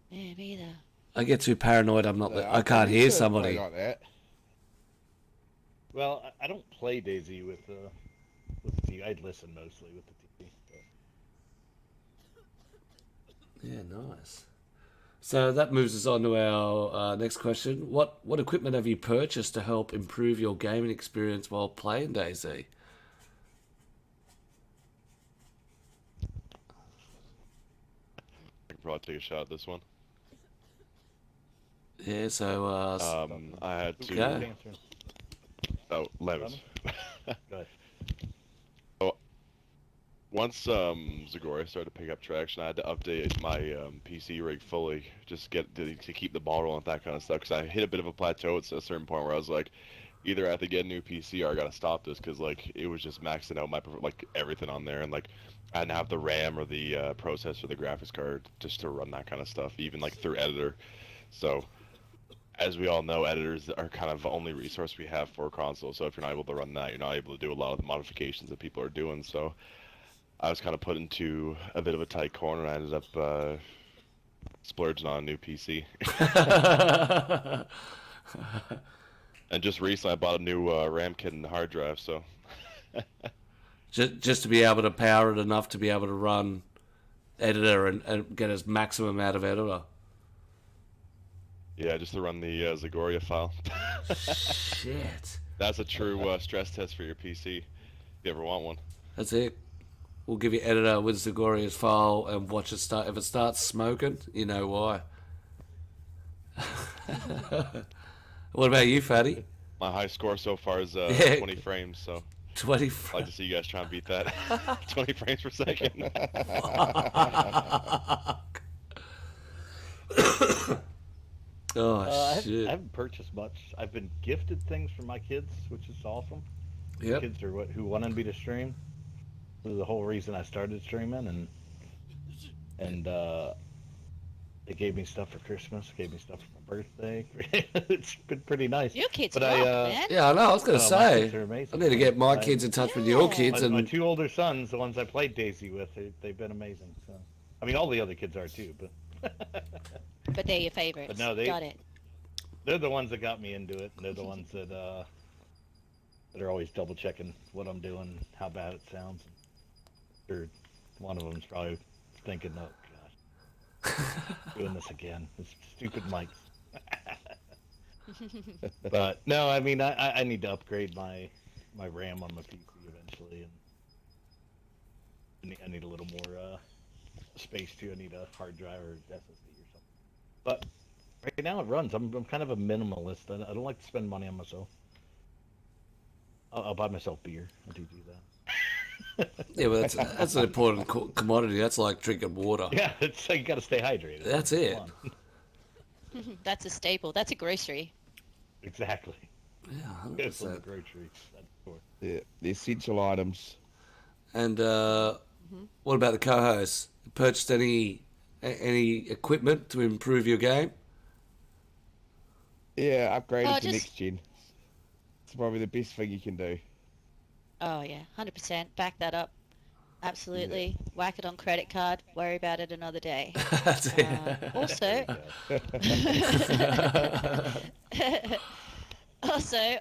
B: Yeah, me either.
A: I get too paranoid. I can't hear somebody.
C: Like that.
D: Well, I don't play DayZ with the TV. I listen mostly with the TV. But...
A: Yeah, nice. So that moves us on to our next question. What equipment have you purchased to help improve your gaming experience while playing DayZ?
E: I can probably take a shot at this one.
A: Yeah, so
E: I had to.
A: Okay.
E: Oh, Levins.
D: Go ahead.
E: Once Zagoria started to pick up traction, I had to update my PC rig fully, just to keep the ball rolling, that kind of stuff. Because I hit a bit of a plateau at a certain point where I was like, either I have to get a new PC or I gotta stop this, because like it was just maxing out my everything on there, and like I didn't have the RAM or the processor, the graphics card, just to run that kind of stuff, even like through editor. So, as we all know, editors are kind of the only resource we have for a console. So if you're not able to run that, you're not able to do a lot of the modifications that people are doing. So I was kind of put into a bit of a tight corner. I ended up splurging on a new PC. And just recently I bought a new RAM kit and hard drive, so...
A: just to be able to power it enough to be able to run editor and get as maximum out of editor.
E: Yeah, just to run the Zagoria file.
A: Shit.
E: That's a true stress test for your PC, if you ever want one.
A: That's it. We'll give you editor with Zagoria's file and watch it start. If it starts smoking, you know why. What about you, Fatty?
E: My high score so far is
A: Yeah.
E: 20 frames, so
A: 20
E: I'd like to see you guys try and beat that. 20 frames per second.
A: Oh,
D: I
A: shit.
D: haven't purchased much. I've been gifted things from my kids, which is awesome.
A: Yep.
D: Kids are who wanted me to stream. This is the whole reason I started streaming, and they gave me stuff for Christmas, gave me stuff for my birthday. It's been pretty nice.
B: Your kids
D: But
B: rock,
D: I,
B: man.
A: Yeah, I know. I was going to
D: my
A: say.
D: kids are amazing.
A: I need to get my
D: I-
A: kids in touch with your
B: Yeah.
A: kids.
D: My
A: And
D: two older sons, the ones I played DayZ with, they've been amazing. So, I mean, all the other kids are too, but
B: But they're your favorites.
D: But no, they-
B: Got it.
D: they're the ones that got me into it. And they're the ones that are always double checking what I'm doing, how bad it sounds. Or one of them's probably thinking, "Oh gosh, doing this again. This stupid mics." But no, I mean, I need to upgrade my RAM on my PC eventually, and I need a little more space too. I need a hard drive or SSD or something. But right now it runs. I'm kind of a minimalist. I don't like to spend money on myself. I'll buy myself beer. I do that.
A: yeah, but that's an important commodity. That's like drinking water.
D: Yeah, it's like you got to stay hydrated.
A: That's it.
D: Come on.
B: That's a staple. That's a grocery.
D: Exactly.
A: Yeah,
D: It's from the
A: 100%.
D: grocery. That's for.
C: Yeah, the essential items.
A: And what about the co-host? Purchased any equipment to improve your game?
C: Yeah, upgraded
B: Oh,
C: to
B: just-
C: next gen. It's probably the best thing you can do.
B: Oh yeah, 100%. Back that up. Absolutely. Whack it on credit card. Worry about it another day.
A: That's it.
B: Also,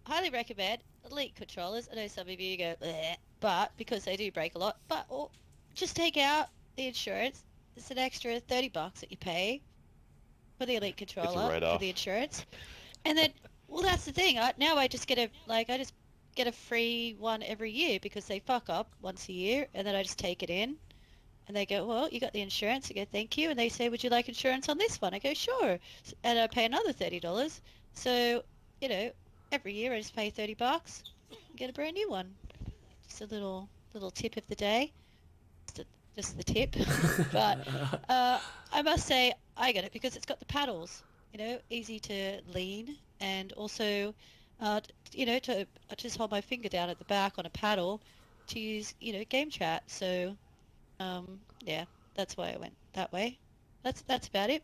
B: highly recommend Elite controllers. I know some of you go, "Bleh," but because they do break a lot. But just take out the insurance. It's an extra $30 that you pay for the Elite controller for
E: write-off.
B: the insurance, and then that's the thing. I just get a free one every year because they fuck up once a year, and then I just take it in. And they go, well, you got the insurance. I go, thank you. And they say, would you like insurance on this one? I go, sure. And I pay another $30. So, every year I just pay $30 and get a brand new one. Just a little tip of the day. Just the tip. But I must say I get it because it's got the paddles, easy to lean, and also, to I just hold my finger down at the back on a paddle to use, game chat. So, yeah, that's why I went that way. That's about it.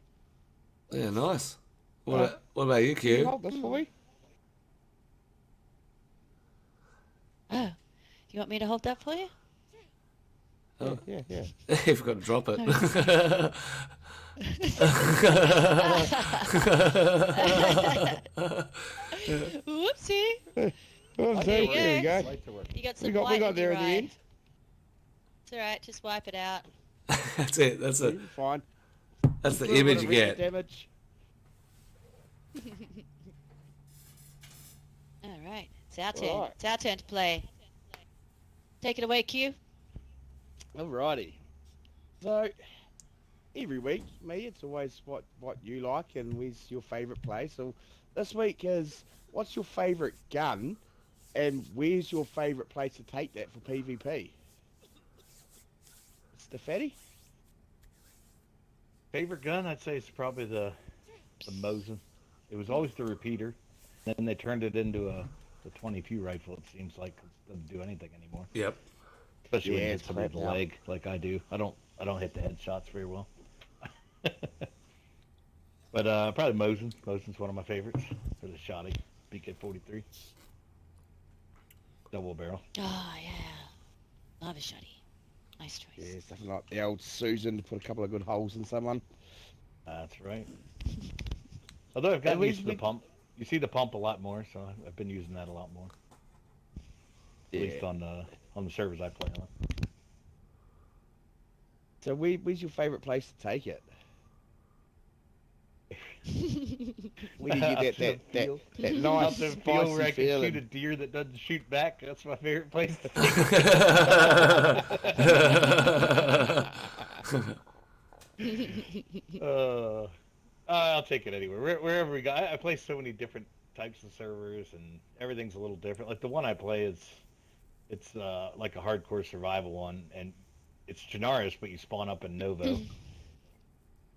A: Yeah, nice. What about you,
C: Can you
A: Q?
C: hold this for me?
B: Oh, you want me to hold that for you?
A: Oh.
C: Yeah.
A: You've got to drop it.
B: Whoopsie.
C: Well,
B: There you
C: there you
B: go.
C: go.
D: Lights are working.
B: You got some
C: We got
B: white in
C: there
B: your
C: in the
B: eye.
C: end.
B: It's alright, just wipe it out.
A: That's it. That's it.
C: Fine.
A: That's the
C: Little bit
A: image
C: of
A: you
C: wrist
A: get.
C: Damage.
B: Alright, it's our turn.
C: Alright.
B: It's our turn to play. Take it away, Q.
C: Alrighty. So, every week, me, it's always what you like and where's your favourite place. So, this week is, what's your favourite gun and where's your favourite place to take that for PvP? Mr. Fatty?
D: Favorite gun, I'd say, is probably the Mosin. It was always the repeater. Then they turned it into the 22 rifle. It seems like it doesn't do anything anymore.
A: Yep.
D: Especially when
C: Yeah,
D: you hit
C: it's
D: somebody in
C: crap
D: the
C: now.
D: leg, like I do. I don't hit the headshots very well. But probably Mosin. Mosin's one of my favorites for the shotty. BK-43. Double barrel.
B: Oh, yeah. Love a shotty. Nice choice.
C: Yeah, something like the old Susan to put a couple of good holes in someone.
D: That's right. Although I've gotten
C: And
D: used to the
C: we-
D: pump. You see the pump a lot more, so I've been using that a lot more. At least on the servers I play on.
C: So, where's your favourite place to take it? Where do you
D: Out
C: get
D: to the
C: that
D: field.
C: that
D: Out
C: nice
D: to the field
C: spicy
D: where I can shoot a
C: feeling?
D: deer that doesn't shoot back. That's my favorite place to take. I'll take it anywhere. Wherever we go. I play so many different types of servers, and everything's a little different. Like the one I play it's like a hardcore survival one, and it's Genaris, but you spawn up in Novo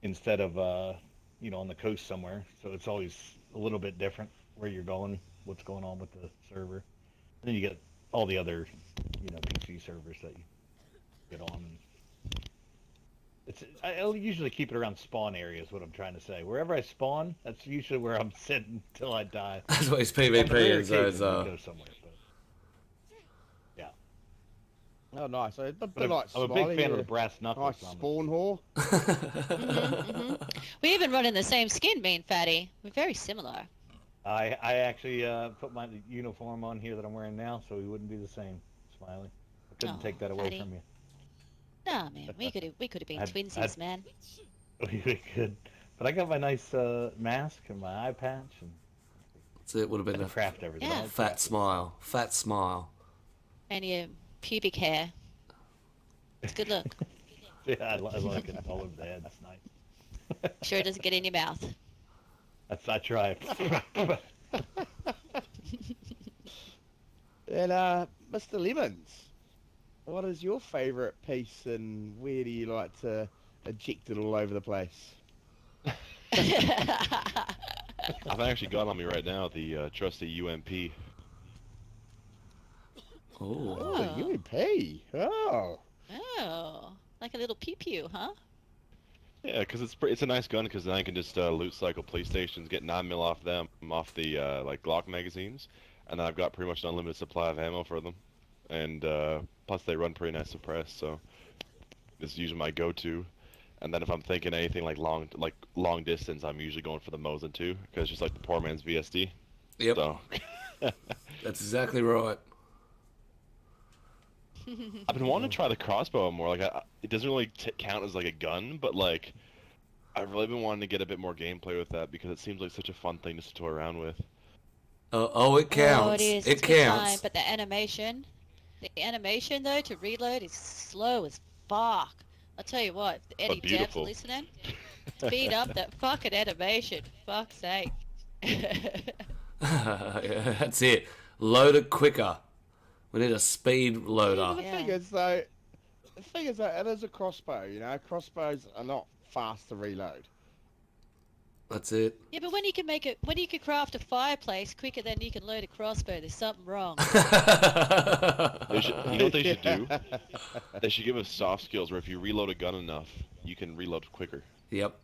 D: instead of on the coast somewhere. So it's always a little bit different where you're going, what's going on with the server. And then you get all the other PC servers that you get on. I'll usually keep it around spawn areas. What I'm trying to say, wherever I spawn, that's usually where I'm sitting till I die.
A: That's what his
D: On the
A: PvP
D: rare
A: is.
D: occasion,
A: Those,
D: we go somewhere, but yeah.
C: Oh, nice. So,
D: But
C: but like
D: I'm a
C: Smiley,
D: big fan of the
C: yeah.
D: brass knuckles.
C: Nice
D: on it.
C: spawn whore.
B: We even run in the same skin, me and Fatty. We're very similar.
D: I actually put my uniform on here that I'm wearing now, so we wouldn't be the same, Smiley. I couldn't
B: Aw,
D: take that away
B: Fatty.
D: from you.
B: Nah, man, we could have been twinsies, man.
D: We could. But I got my nice mask and my eye patch, and
A: So it would have
D: I
A: been
D: can
A: a
D: craft everything.
B: Yeah.
A: fat smile. Fat smile.
B: And your pubic hair. It's good look.
D: Yeah, I like it all over the head. That's nice.
B: Sure it doesn't get in your mouth.
D: I try.
C: And Mr. Lemons, what is your favourite piece and where do you like to eject it all over the place?
E: I've actually got on me right now the trusty UMP.
A: Oh.
C: Oh, UMP. Oh.
B: Oh, like a little pew-pew, huh?
E: Yeah, because it's a nice gun because then I can just loot cycle police stations, get 9mm off them, off the like Glock magazines, and then I've got pretty much an unlimited supply of ammo for them, and plus they run pretty nice suppressed, so this is usually my go-to. And then if I'm thinking anything like long distance, I'm usually going for the Mosin too, because it's just like the poor man's VSD.
A: Yep.
E: So
A: That's exactly right.
E: I've been wanting to try the crossbow more. Like it doesn't really count as like a gun, but like I've really been wanting to get a bit more gameplay with that because it seems like such a fun thing to toy around with.
A: Oh, it counts.
B: Oh, it is.
A: It
B: It's a good time,
A: counts.
B: but the animation though to reload is slow as fuck. I'll tell you what, if any devs
E: beautiful.
B: listening, speed up that fucking animation. Fuck's sake.
A: Yeah, that's it. Load it quicker. We need a speed
C: The
A: loader.
B: Yeah.
C: thing is though, it is a crossbow. You know, crossbows are not fast to reload.
A: That's it.
B: Yeah, but when you can craft a fireplace quicker than you can load a crossbow, there's something wrong.
E: You know what they should do? They should give us soft skills where if you reload a gun enough, you can reload quicker.
A: Yep.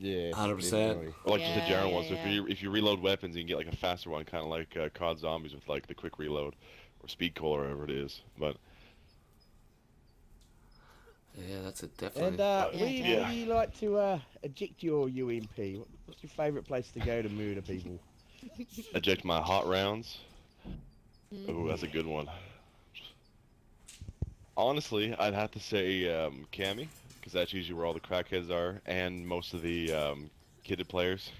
C: Yeah,
A: 100%.
E: Or like just the general
B: Yeah,
E: ones. So
B: yeah.
E: if you reload weapons, you can get like a faster one, kind of like COD Zombies with like the quick reload, or Speed Cola, or whatever it is. But
A: Yeah, that's it. Definitely.
C: And
B: Yeah,
C: where do you like to eject your UMP? What's your favourite place to go to murder people?
E: eject my hot rounds. Oh, that's a good one. Honestly, I'd have to say Cammy, because that's usually where all the crackheads are, and most of the kidded players.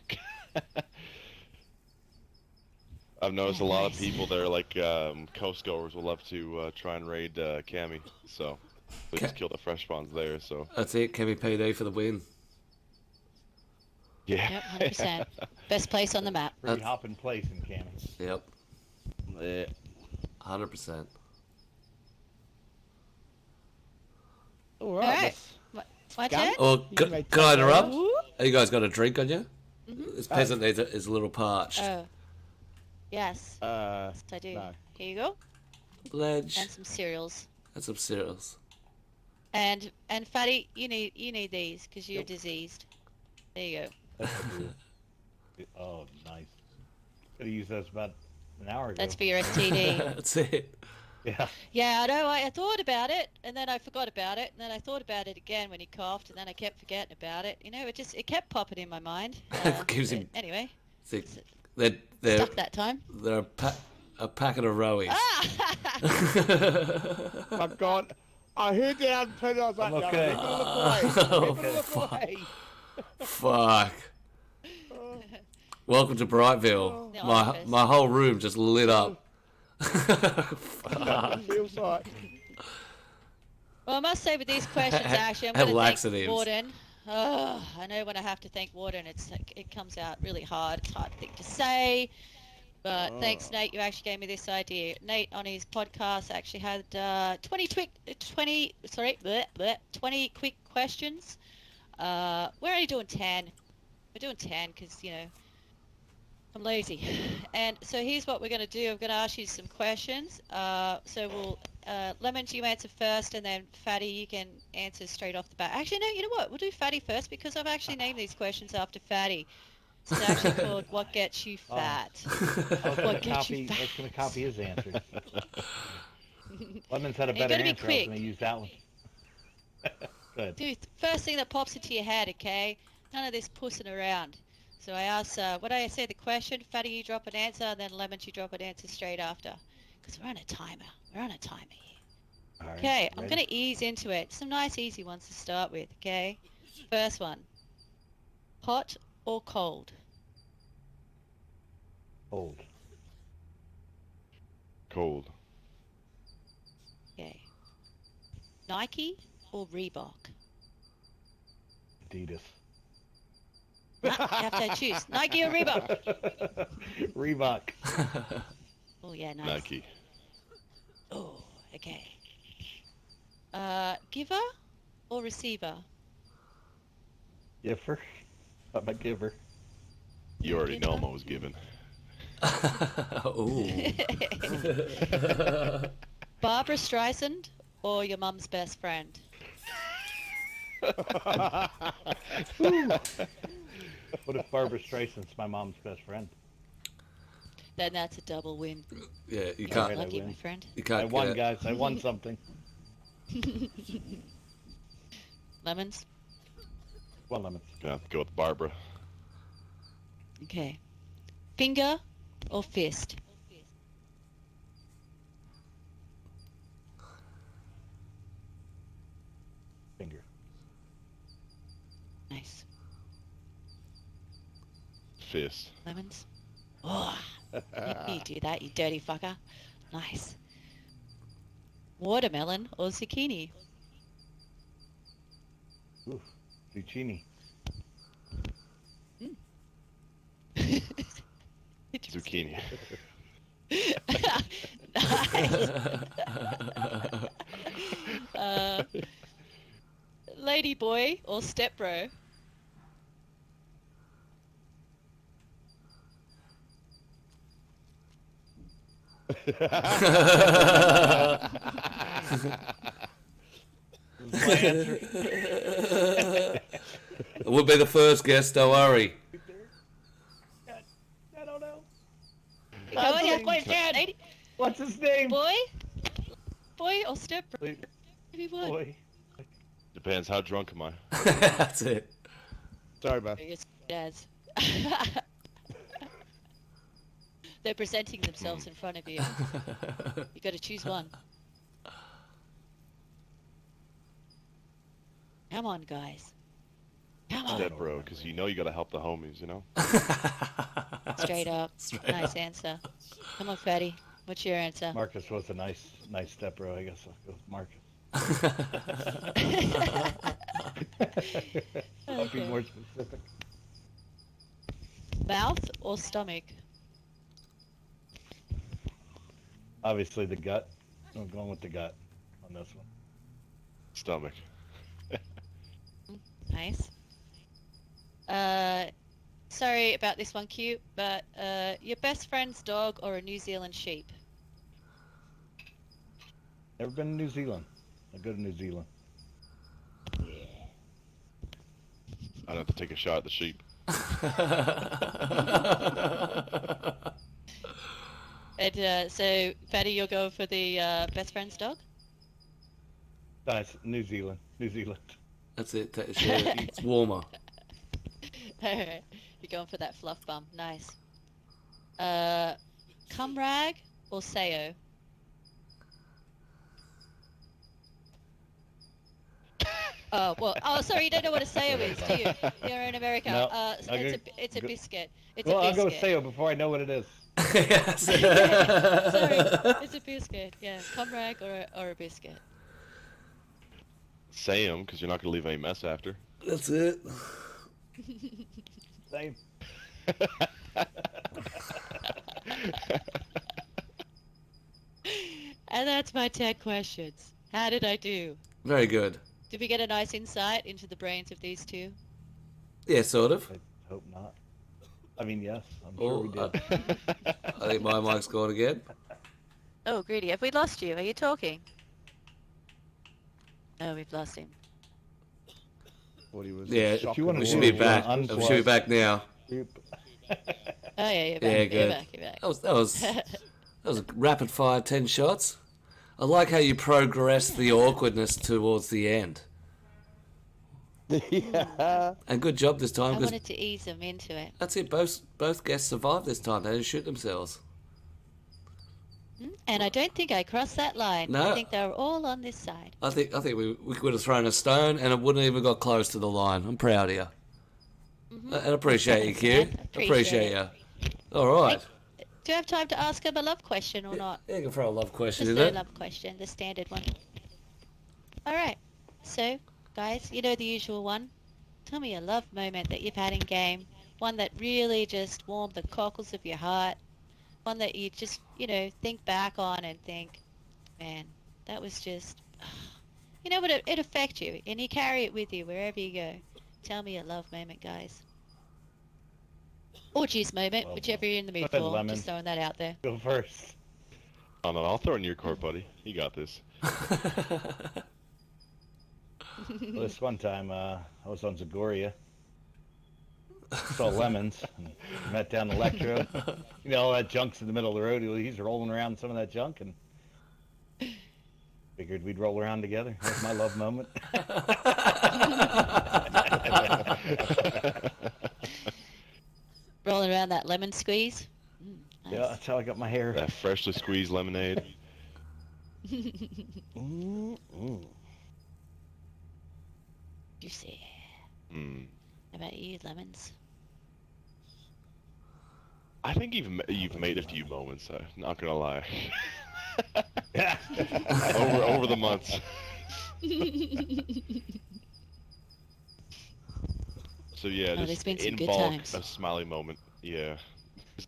E: I've noticed a lot of
B: Nice.
E: people that are like coast goers will love to try and raid Cammy, so they just kill the fresh spawns there. So
A: That's it. Kemi PD for the win.
E: yeah,
B: Yep, 100%. Best place on the map.
D: Pretty hopping place in Canada.
A: Yep.
C: Yeah.
A: 100%.
C: All
B: All
C: right.
B: right. My turn?
A: Or
C: You
A: can
C: may
A: I interrupt?
C: take
B: Ooh.
A: Have you guys got a drink on you? This peasant is a little parched.
B: Oh. Yes. Yes, I do.
C: no.
B: Here you go.
A: Pledge.
B: And some cereals.
A: And some cereals.
B: And Fatty, you need these because you're diseased. There you go.
D: Oh, nice. Could have used those about an hour ago.
B: That's for your STD.
A: That's it.
D: Yeah.
B: Yeah, I know. I thought about it, and then I forgot about it, and then I thought about it again when he coughed, and then I kept forgetting about it. You know, it kept popping in my mind.
A: Gives him-
B: Anyway,
A: See, they're
B: stuck that time.
A: they're a packet of rowies.
C: My God. I heard that and I was like,
D: I'm
C: no,
D: okay.
C: leave it look away. Leave it look
A: fuck.
C: away.
A: Fuck. Welcome to Brightville.
B: The
A: My
B: office.
A: my whole room just lit up.
C: Feels like.
B: Well, I must say with these questions, actually, I'm
A: Have
B: going to
A: laxatives.
B: thank Warden. Oh, I know when I have to thank Warden, it comes out really hard. It's a hard thing to say. But thanks, Nate. You actually gave me this idea. Nate on his podcast actually had 20 quick questions. We're only doing 10. We're doing 10 because, you know, I'm lazy. And so here's what we're going to do. I'm going to ask you some questions. So we'll, Lemons, you answer first, and then Fatty, you can answer straight off the bat. Actually, no, you know what? We'll do Fatty first because I've actually named these questions after Fatty. It's actually called What Gets You Fat.
D: I was
B: What
D: going
B: gets you
D: to copy his answers. Lemons had a
B: You
D: better
B: gotta be
D: answer. I was
B: quick.
D: going to use that one. Good.
B: Dude, first thing that pops into your head, okay? None of this pussing around. So I ask, what I say the question, Fatty, you drop an answer, and then Lemons, you drop an answer straight after. Because we're on a timer. We're on a timer here.
D: All right,
B: Okay, I'm
D: ready?
B: going to ease into it. Some nice easy ones to start with, okay? First one. Hot or cold?
D: Hold.
E: cold.
B: Okay. Nike or Reebok?
D: Adidas.
B: You have to choose. Nike or Reebok?
D: Reebok.
B: Oh, yeah, nice.
E: Nike.
B: Oh, okay. Giver or receiver?
D: Giver. I'm a giver.
E: You already know what was given.
A: Ooh.
B: Barbara Streisand or your mum's best friend?
D: What if Barbara Streisand's my mom's best friend?
B: Then that's a double win.
A: Yeah, you
B: You're
A: can't.
D: I
B: lucky, my
D: win.
B: friend.
A: You
D: I
A: can't
D: won,
A: get it.
D: guys. I won something.
B: Lemons?
D: One lemon.
E: Gonna have to go with Barbara.
B: Okay. Finger or fist?
D: Finger.
B: Nice.
E: Fist.
B: Lemons? Oh, you do that, you dirty fucker. Nice. Watermelon or zucchini?
D: Ooh, zucchini.
E: Zucchini.
B: Nice. Lady boy or step bro?
D: My answer.
A: We'll be the first guest, don't worry.
D: I don't know.
B: Go
D: Answer
B: ahead.
D: the question.
B: Lady
D: What's his name?
B: boy? Boy or step bro?
D: Wait,
B: Maybe what?
D: boy.
E: Depends. How drunk am I?
A: That's it.
C: Sorry, bro.
B: Yes, dads. They're presenting themselves in front of you. You got to choose one. Come on, guys. Come on.
E: Dead bro, because you know you gotta help the homies, you know?
B: Straight up.
A: Straight
B: Nice
A: up.
B: answer. Come on, Fatty. What's your answer?
D: Marcus was a nice step bro. I guess I'll go with Marcus. I'll be
B: Okay.
D: more specific.
B: Mouth or stomach?
D: Obviously the gut. I'm going with the gut on this one.
E: Stomach.
B: Nice. Sorry about this one, Q, but your best friend's dog or a New Zealand sheep?
D: Never been to New Zealand. I'll go to New Zealand.
E: I'd have to take a shot at the sheep.
B: And so, Fatty, you'll go for the best friend's dog?
D: Nice. New Zealand. New Zealand.
A: That's it. Take a share. It's warmer.
B: Alright, you're going for that fluff bum. Nice. Cumrag or Sayo? Oh, well, sorry, you don't know what a Sayo is, do you? You're in America.
D: No,
B: It's a biscuit. It's
D: Well,
B: a
D: I'll
B: biscuit.
D: go with Sayo before I know what it is.
A: Yes.
B: Sorry, it's a biscuit. Yeah, cumrag or a biscuit.
E: Say 'em, because you're not gonna leave any mess after.
A: That's it.
D: Same.
B: And that's my 10 questions. How did I do?
A: Very good.
B: Did we get a nice insight into the brains of these two?
A: Yeah, sort of.
D: I hope not. I mean, yes. I'm sure we
A: Oh,
D: did.
A: I think my mic's gone again.
B: Oh, Greedy, have we lost you? Are you talking? No, we've lost him.
C: What he was
A: Yeah,
C: shocked
D: you wanna
A: We
C: and
A: should
C: all.
A: be back.
D: unplug.
A: We should be back now.
D: Oop.
B: Oh yeah, you're back.
A: Yeah,
B: You're
A: good.
B: back. You're back.
A: That was a rapid fire 10 shots. I like how you progress the awkwardness towards the end.
C: Yeah.
A: And good job this time
B: I
A: because
B: wanted to ease them into it.
A: that's it. Both guests survived this time. They didn't shoot themselves.
B: And I don't think I crossed that line.
A: No.
B: I think they were all on this side.
A: I think we could have thrown a stone and it wouldn't even got close to the line. I'm proud of you. And appreciate you, Q.
B: Yeah, appreciate
A: you. All right.
B: Do you have time to ask him a love question or not?
A: Yeah, you can throw a love question
B: Just
A: in
B: a
A: it.
B: love question, the standard one. Alright, so, guys, you know the usual one. Tell me a love moment that you've had in game. One that really just warmed the cockles of your heart. One that you just, think back on and think, man, that was just... but it affects you, and you carry it with you wherever you go. Tell me a love moment, guys. Or juice moment,
D: Well,
B: whichever you're in the mood
D: go ahead,
B: for.
D: Lemon.
B: Just throwing that out there.
D: Go first.
E: Oh no, I'll throw in your court, buddy. You got this.
D: Well, this one time, I was on Zagoria. Saw lemons. And met down Electro. All that junk's in the middle of the road. He's rolling around some of that junk, and figured we'd roll around together. That was my love moment.
B: Rolling around that lemon squeeze. Nice.
D: Yeah, that's how I got my hair.
E: That freshly squeezed lemonade.
B: Juicy.
E: Mm.
B: How about you, lemons?
E: I think you've made a few moments. Not gonna lie. over the months. So yeah,
B: Oh, there's
E: just
B: been some
E: in
B: good
E: bulk,
B: times.
E: a smiley moment. Yeah,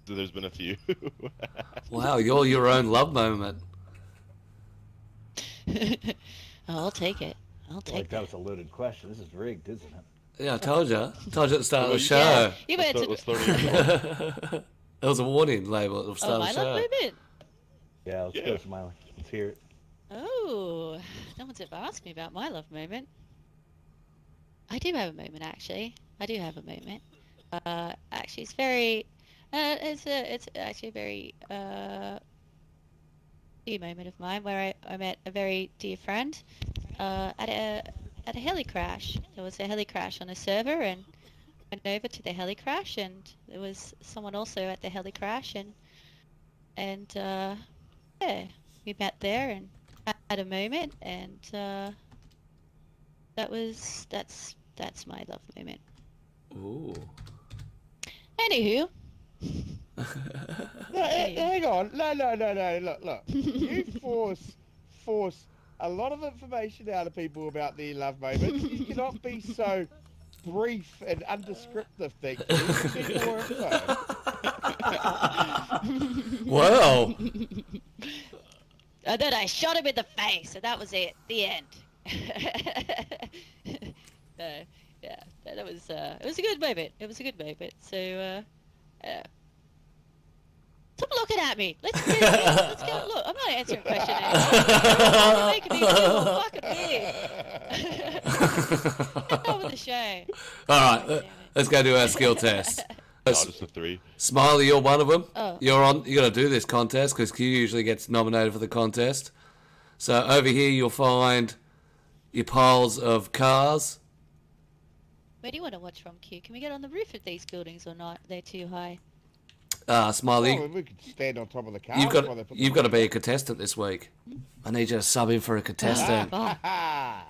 E: there's been a few.
A: Wow, you're your own love moment.
B: Oh, I'll take it. I'll
D: Like
B: take
D: that
B: that.
D: was a loaded question. This is rigged, isn't it?
A: Yeah, I told you. Told you at the start of the
E: Well,
A: show.
B: Yeah, you've
E: let's,
B: answered.
E: let's throw it in your door.
A: There was a warning label at the
B: Oh,
A: start
B: my
A: of the
B: love
A: show.
B: moment.
D: Yeah, let's
E: Yeah.
D: go, Smiley. Let's hear it.
B: Oh, no one's ever asked me about my love moment. I do have a moment, actually. I do have a moment. Actually, it's very. It's actually a very dear moment of mine where I met a very dear friend at a heli crash. There was a heli crash on a server, and went over to the heli crash, and there was someone also at the heli crash, and yeah, we met there and had a moment, and that's my love moment.
A: Ooh.
B: Anywho,
C: No, hang on. No. Look. You force a lot of information out of people about their love moments. You cannot be so brief and undescriptive. Thank you. Need more info.
A: Well,
B: and then I shot him in the face, and that was it. The end. Yeah, that was it was a good moment. It was a good moment. So yeah. Stop looking at me. Let's go. Look, I'm not answering questions anymore. You're making me feel all fucking weird. Get on with the show.
A: all
B: Damn
A: right,
B: it.
A: let's go do our skill test.
E: No, just a 3.
A: Smiley, you're one of them.
B: Oh.
A: You're on. You got to do this contest because Q usually gets nominated for the contest. So over here you'll find your piles of cars.
B: Where do you want to watch from, Q? Can we get on the roof of these buildings or not? They're too high.
A: Smiley,
C: Oh, we could stand on top of the car.
A: you've got to be a contestant this week. I need you to sub in for a contestant.
B: Fuck.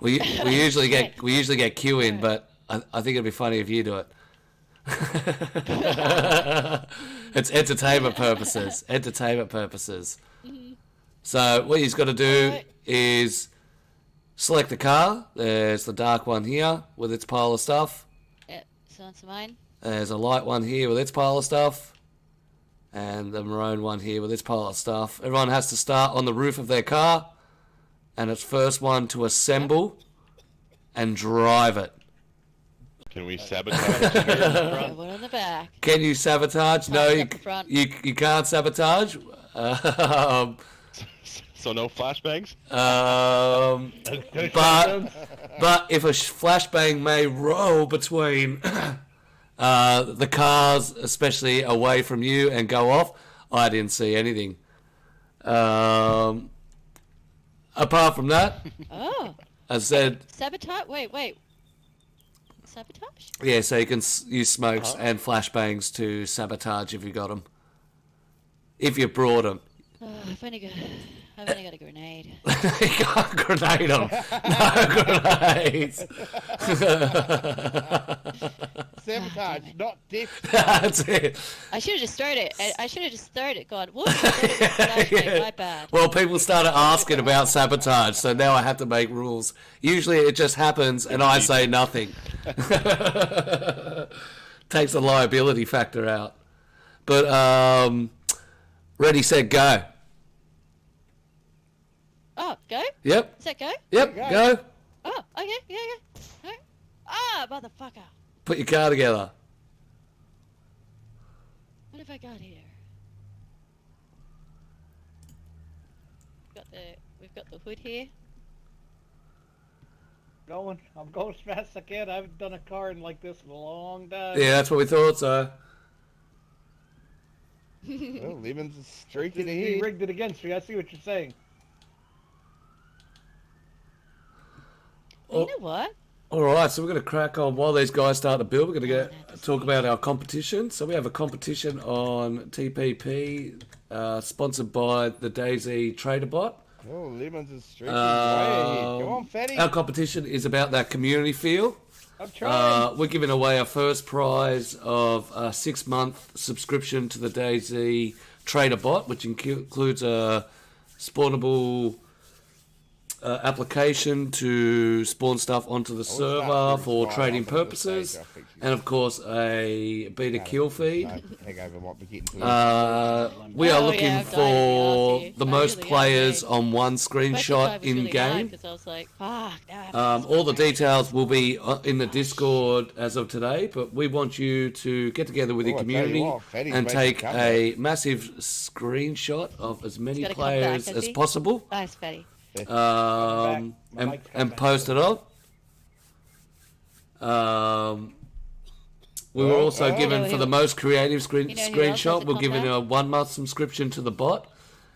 A: we usually get Q in, but I think it'd be funny if you do it. It's entertainment purposes. So what you've got to do
B: Alright.
A: is select the car. There's the dark one here with its pile of stuff.
B: Yep, so that's mine.
A: There's a light one here with its pile of stuff. And the maroon one here with its pile of stuff. Everyone has to start on the roof of their car. And it's first one to assemble and drive it.
E: Can we sabotage the
B: Yeah, one on the back.
A: Can you sabotage? No,
B: Parked
A: you,
B: up the front.
A: you can't sabotage.
E: So no flashbangs?
A: But if a flashbang may roll between the cars, especially away from you, and go off, I didn't see anything. Apart from that,
B: Oh,
A: as I said,
B: sabotage. Wait. Sabotage?
A: yeah, so you can use smokes and flashbangs to sabotage if you got them. If you brought them.
B: Oh, I've only got a grenade.
A: You can't grenade them. No grenades.
C: Sabotage, not death.
A: That's it.
B: I should have just thrown it. I should have just thrown it. Gone. Whoops! I thought it was a flashbang,
A: Yeah.
B: my bad.
A: Well, people started asking about sabotage, so now I have to make rules. Usually it just happens and I say nothing. Takes the liability factor out. But, ready, set, go.
B: Oh, go?
A: Yep,
B: Is that go?
A: yep,
C: Go.
A: go.
B: Oh, okay, yeah. Alright. Ah, motherfucker!
A: Put your car together.
B: What have I got here? We've got the hood here.
D: I'm going as fast as I can. I haven't done a car like this in a long time.
A: Yeah, that's what we thought, so.
C: Well, Lemon's streaking
D: You
C: ahead.
D: rigged it against me. I see what you're saying.
A: Oh.
B: You know what?
A: All right, so we're going to crack on while these guys start to build. We're going to talk about our competition. So we have a competition on TPP, sponsored by the DayZ Trader Bot.
C: Oh, Lemons streaking way ahead. Come on, Fatty.
A: Our competition is about that community feel.
D: I'm trying.
A: We're giving away our first prize of a 6-month subscription to the DayZ Trader Bot, which includes a spawnable application to spawn stuff onto the server for trading purposes. and of course a beta kill feed.
C: Hangover might be getting to
A: We are
B: Oh,
A: looking
B: yeah, I'm dying to be
A: for
B: arsey.
A: the
B: I
A: most
B: really am,
A: players
B: mate.
A: on one
B: Question
A: screenshot
B: time was
A: in
B: really hard
A: game.
B: because I was like, fuck, now I have to
A: All the details will be in the Discord as of today, but we want you to get together with your
C: Oh, I tell you
A: community
C: what, Fatty's
A: and
C: making a
A: take
C: comeback.
A: a massive screenshot of as many
B: gotta come back,
A: players
B: has
A: as
B: he?
A: possible,
B: Nice, Fatty.
D: My
A: and
D: mic's come back.
A: post it up. We were also given, for the most creative
B: You know who else has
A: screenshot,
B: a
A: we're given a
B: comeback?
A: 1 month subscription to the bot.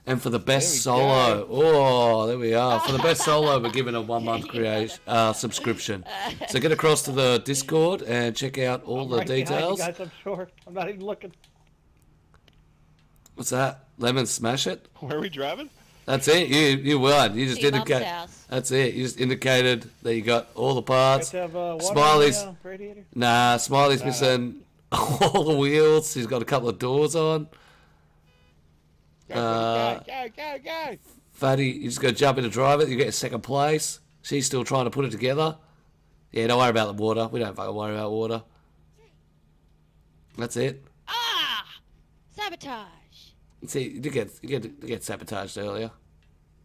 A: And for the best
C: There we
A: solo, oh, there we are. For the best solo, we're given a 1 month subscription. So get across to the Discord and check out all
D: I'm
A: the
D: right behind
A: details.
D: You guys, I'm sure. I'm not even looking.
A: What's that? Lemon smash it?
E: Where are we driving?
A: That's it. You won. You just
B: To your mum's
A: indicated.
B: house.
A: That's it. You just indicated that you got all the parts.
D: Guys have water
A: Smiley's.
D: in the radiator?
A: Nah, Smiley's missing all the wheels. He's got a couple of doors on.
C: Go.
A: Fatty, you just got to jump in to drive it. You get second place. She's still trying to put it together. Yeah, don't worry about the water. We don't fucking worry about water. That's it.
B: Ah! Sabotage!
A: See, you get sabotaged earlier.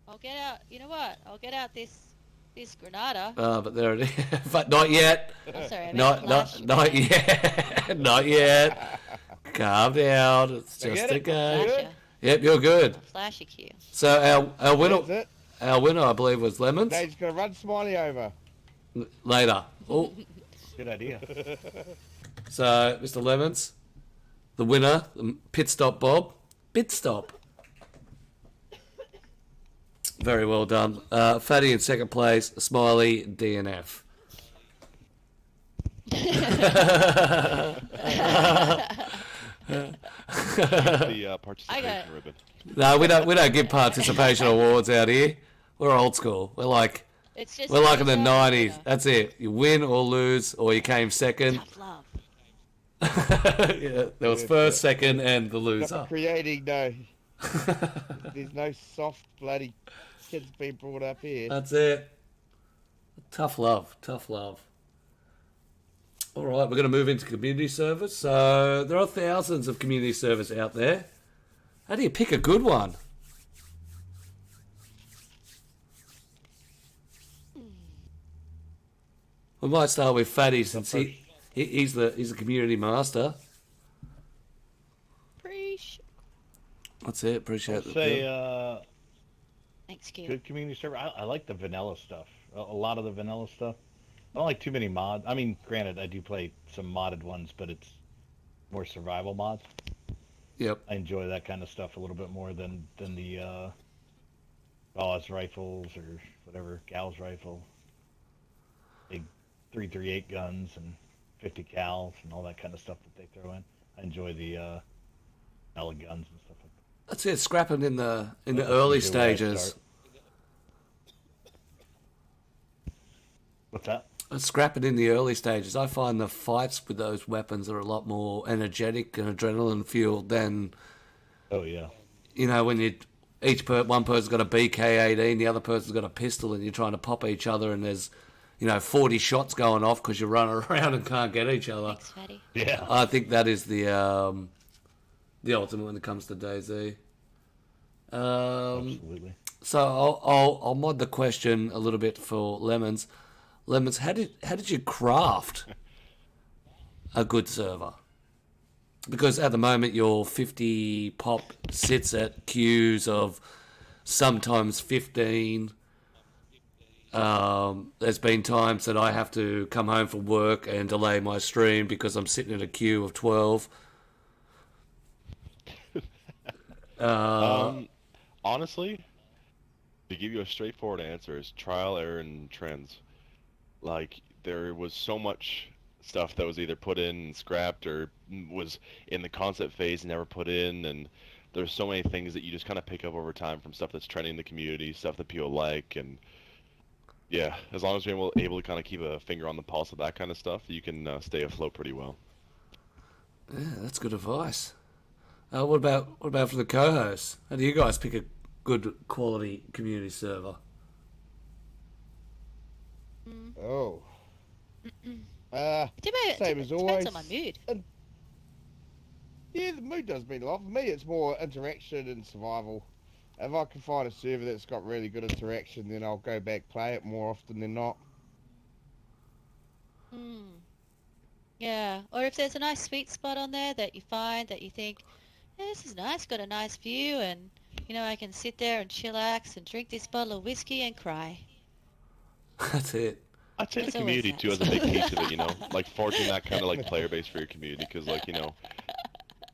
B: I'll get out, you know what? I'll get out this Granada.
A: But there it is. But not yet.
B: Oh, sorry, I meant
A: Not
B: flash.
A: yet. Not yet. Calm down. It's
D: I
A: just
D: get
A: a
D: it.
A: game.
B: Flasher.
A: Yep, you're good.
B: Flashy cue.
A: So our winner,
C: That's it.
A: I believe, was Lemons.
C: Dave's gonna run Smiley over.
A: Later. Oh,
D: Good idea.
A: so Mr. Lemons, the winner, the pit stop Bob, pit stop. Very well done. Fatty in second place, Smiley DNF.
E: The participation
B: got it.
E: ribbon.
A: No, we don't give participation awards out here. We're old school. We're like in the
B: Tough
A: '90s. That's it. You win or lose, or you came second.
B: love.
A: Yeah, there was first, second, and the loser.
C: Not creating no. There's no soft bloody kids being brought up here.
A: That's it. Tough love. All right, we're going to move into community service. So there are thousands of community service out there. How do you pick a good one? We might start with Fatty since he's the community master.
B: Preach.
A: That's it. Appreciate
D: I'd
A: the
D: say
B: Thanks, Q.
D: good community server. I like the vanilla stuff. A lot of the vanilla stuff. I don't like too many mods. I mean, granted, I do play some modded ones, but it's more survival mods.
A: Yep.
D: I enjoy that kind of stuff a little bit more than the Gauss rifles or whatever, Gal's rifle, big 338 guns and 50 cals and all that kind of stuff that they throw in. I enjoy the vanilla guns and stuff like that.
A: That's it. Scrapping in the early
D: Usually where I
A: stages.
D: start. What's that?
A: Scrapping in the early stages. I find the fights with those weapons are a lot more energetic and adrenaline fueled than,
D: Oh yeah.
A: when one person's got a BK-18, the other person's got a pistol, and you're trying to pop each other, and there's 40 shots going off because you're running around and can't get each other.
B: Thanks, Fatty.
D: Yeah.
A: I think that is the ultimate when it comes to DayZ.
D: Absolutely.
A: So I'll mod the question a little bit for Lemons. Lemons, how did you craft a good server? Because at the moment your 50 pop sits at queues of sometimes 15. There's been times that I have to come home from work and delay my stream because I'm sitting in a queue of 12.
E: Honestly, to give you a straightforward answer, is trial, error, and trends. Like, there was so much stuff that was either put in and scrapped or was in the concept phase and never put in, and there's so many things that you just kind of pick up over time from stuff that's trending in the community, stuff that people like, and yeah, as long as you're able to kind of keep a finger on the pulse of that kind of stuff, you can stay afloat pretty well.
A: Yeah, that's good advice. What about for the co-hosts? How do you guys pick a good quality community server?
C: Oh. Same as
B: Depends
C: always.
B: on my mood.
C: Yeah, the mood does mean a lot. For me, it's more interaction and survival. If I can find a server that's got really good interaction, then I'll go back play it more often than not.
B: Yeah, or if there's a nice sweet spot on there that you find that you think, yeah, this is nice, got a nice view, and I can sit there and chillax and drink this bottle of whiskey and cry.
A: That's it.
E: I'd say the
B: It's always
E: community
B: that.
E: too has a big piece of it, like forging that kind of like player base for your community, because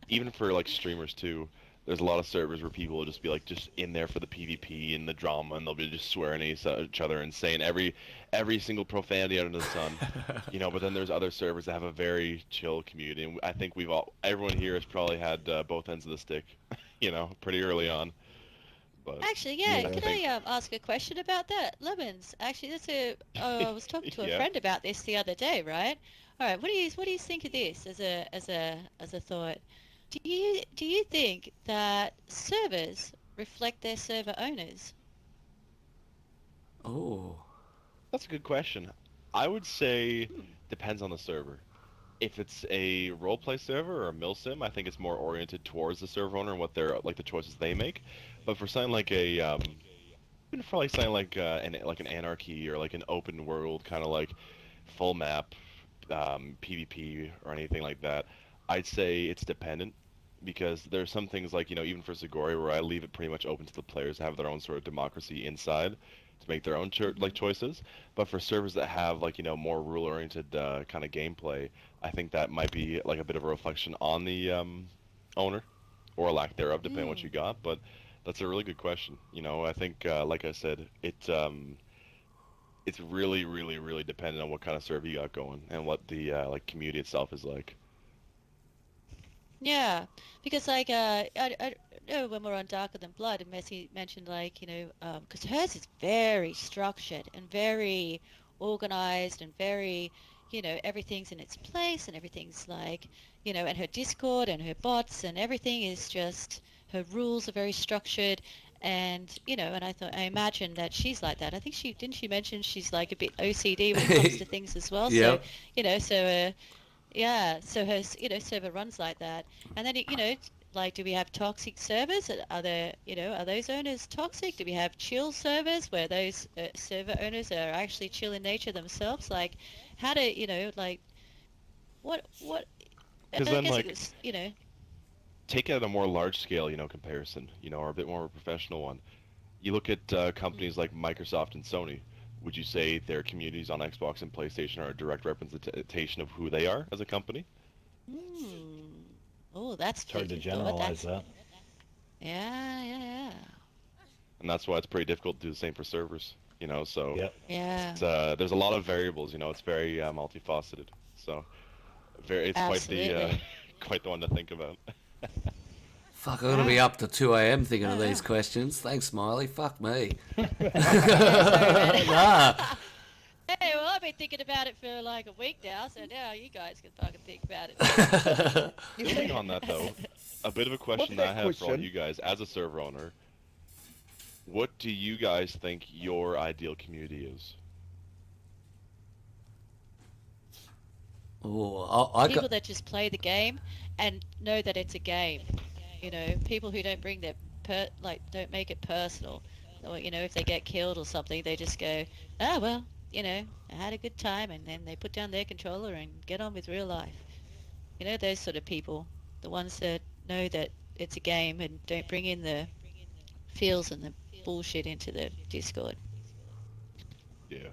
E: even for like streamers too, there's a lot of servers where people will just be like just in there for the PvP and the drama, and they'll be just swearing at each other and saying every single profanity under the sun, But then there's other servers that have a very chill community, and I think everyone here has probably had both ends of the stick, pretty early on. But
B: Actually, yeah,
E: I
B: can
E: think-
B: I ask a question about that? Lemons, actually, I was talking to a
E: Yeah.
B: friend about this the other day, right? All right, what do you think of this as a thought? Do you think that servers reflect their server owners?
A: Oh.
E: That's a good question. I would say depends on the server. If it's a roleplay server or a milsim, I think it's more oriented towards the server owner and what they're like the choices they make. But for something like even for like something like an anarchy or like an open world kind of like full map PvP or anything like that, I'd say it's dependent because there's some things like even for Zagori where I leave it pretty much open to the players to have their own sort of democracy inside to make their own like choices. But for servers that have like more rule-oriented kind of gameplay, I think that might be like a bit of a reflection on the owner or a lack thereof, depending on what you got. But that's a really good question. I think like I said, it's really, really, really dependent on what kind of server you got going and what the like community itself is like.
B: Yeah, because like I know when we're on Darker Than Blood, and Messi mentioned like because hers is very structured and very organized and very everything's in its place and everything's like and her Discord and her bots and everything is just her rules are very structured and and I imagine that she's like that. I think she mention she's like a bit OCD when it comes to things as well. So
A: Yep.
B: so. Yeah, so her, server runs like that. And then, like, do we have toxic servers? Are there, are those owners toxic? Do we have chill servers where those server owners are actually chill in nature themselves? Like, how do, like, what,
E: Because
B: I
E: then
B: guess it
E: like
B: was,
E: take it at a more large scale, comparison, or a bit more of a professional one. You look at companies like Microsoft and Sony. Would you say their communities on Xbox and PlayStation are a direct representation of who they are as a company?
B: Oh, that's
D: It's hard to
B: food for thought.
D: generalize that.
B: Yeah.
E: And that's why it's pretty difficult to do the same for servers. So
D: Yep.
B: Yeah,
E: there's a lot of variables. It's very multifaceted. So it's
B: absolutely.
E: quite the one to think about.
A: Fuck, I'm gonna be up to 2 a.m. thinking of
B: Yeah.
A: these questions. Thanks, Smiley. Fuck me.
B: Yeah,
A: Nah.
B: Hey, well, I've been thinking about it for like a week now, so now you guys can fucking think about it.
E: Building on that though, a bit of a question
C: What's
E: that I
C: that
E: have for all
C: question?
E: you guys as a server owner. What do you guys think your ideal community is?
A: Oh, I
B: People
A: got.
B: that just play the game and know that it's a game. People who don't bring don't make it personal. Or, if they get killed or something, they just go, oh, well, I had a good time, and then they put down their controller and get on with real life. Those sort of people, the ones that know that it's a game and don't bring in the feels and the bullshit into the Discord.
E: Yeah.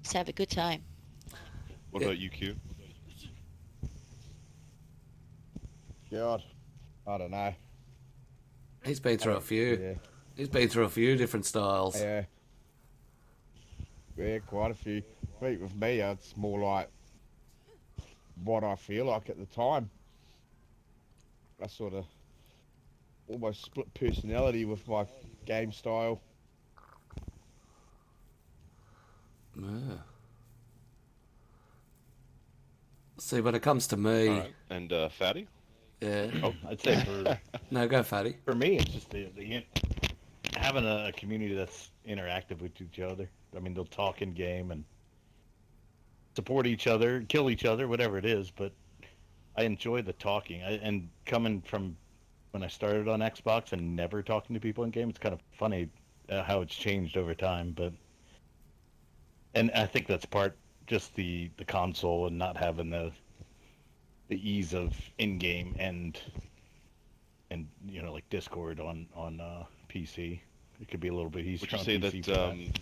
B: Just have a good time.
E: What about you, Q?
C: God, I don't know.
A: He's been through a few.
C: Yeah,
A: He's been through a few different styles.
C: yeah, quite a few. I think with me, it's more like what I feel like at the time. I sort of almost split personality with my game style.
A: Yeah. See, when it comes to me,
E: All right. And Fatty?
A: yeah.
E: Oh,
D: I'd say for
A: No, go, Fatty.
D: for me, it's just the having a community that's interactive with each other. I mean, they'll talk in game and support each other, kill each other, whatever it is. But I enjoy the talking. And coming from when I started on Xbox and never talking to people in game, it's kind of funny how it's changed over time. And I think that's part just the console and not having the ease of in game and like Discord on PC. It could be a little bit easier
E: Would you
D: on
E: say
D: PC
E: that
D: for that.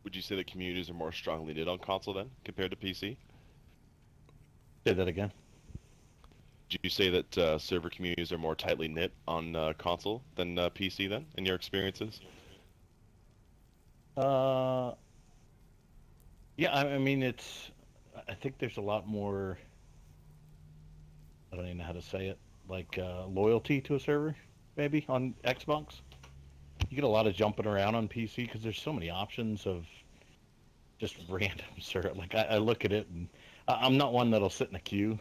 E: would you say that communities are more strongly knit on console then compared to PC?
D: Say that again.
E: Would you say that server communities are more tightly knit on console than PC then, in your experiences?
D: Yeah, I mean I think there's a lot more. I don't even know how to say it. Like loyalty to a server, maybe on Xbox. You get a lot of jumping around on PC because there's so many options of just random server. Like I look at it and I'm not one that'll sit in a queue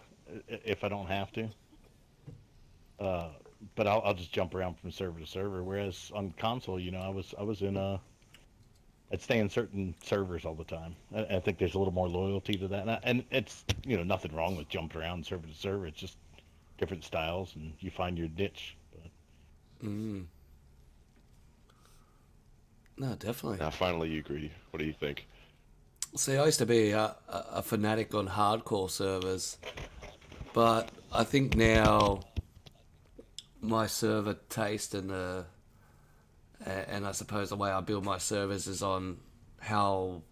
D: if I don't have to. But I'll just jump around from server to server. Whereas on console, I was in I'd stay in certain servers all the time. I think there's a little more loyalty to that, and it's nothing wrong with jumping around server to server. It's just different styles, and you find your niche. But...
A: Mm. No, definitely.
E: Now, finally, you agree. What do you think?
A: See, I used to be a fanatic on hardcore servers, but I think now my server taste and I suppose the way I build my servers is on how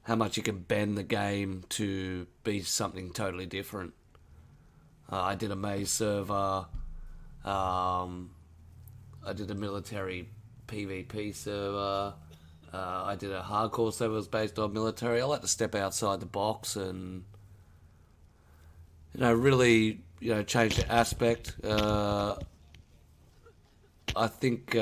A: much you can bend the game to be something totally different. I did a maze server. I did a military PvP server. I did a hardcore server that was based on military. I like to step outside the box and really change the aspect. I think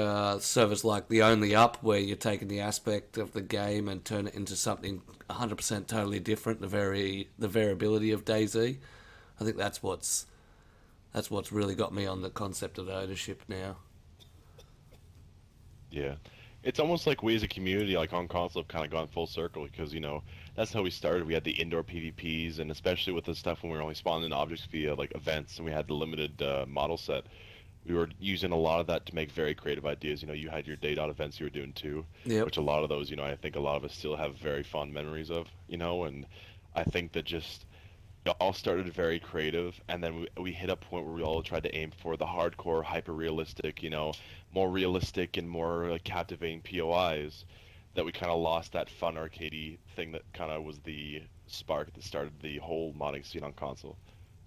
A: servers like the Only Up, where you're taking the aspect of the game and turn it into something 100% totally different, the variability of DayZ. I think that's what's really got me on the concept of ownership now.
E: Yeah. It's almost like we as a community, like on console, have kind of gone full circle because, that's how we started. We had the indoor PvPs, and especially with the stuff when we were only spawning objects via, like, events, and we had the limited model set. We were using a lot of that to make very creative ideas. You had your day dot events you were doing too,
A: Yep.
E: which a lot of those, I think a lot of us still have very fond memories of, and I think that just it all started very creative, and then we hit a point where we all tried to aim for the hardcore, hyper-realistic, more realistic and more captivating POIs, that we kind of lost that fun arcadey thing that kind of was the spark that started the whole modding scene on console.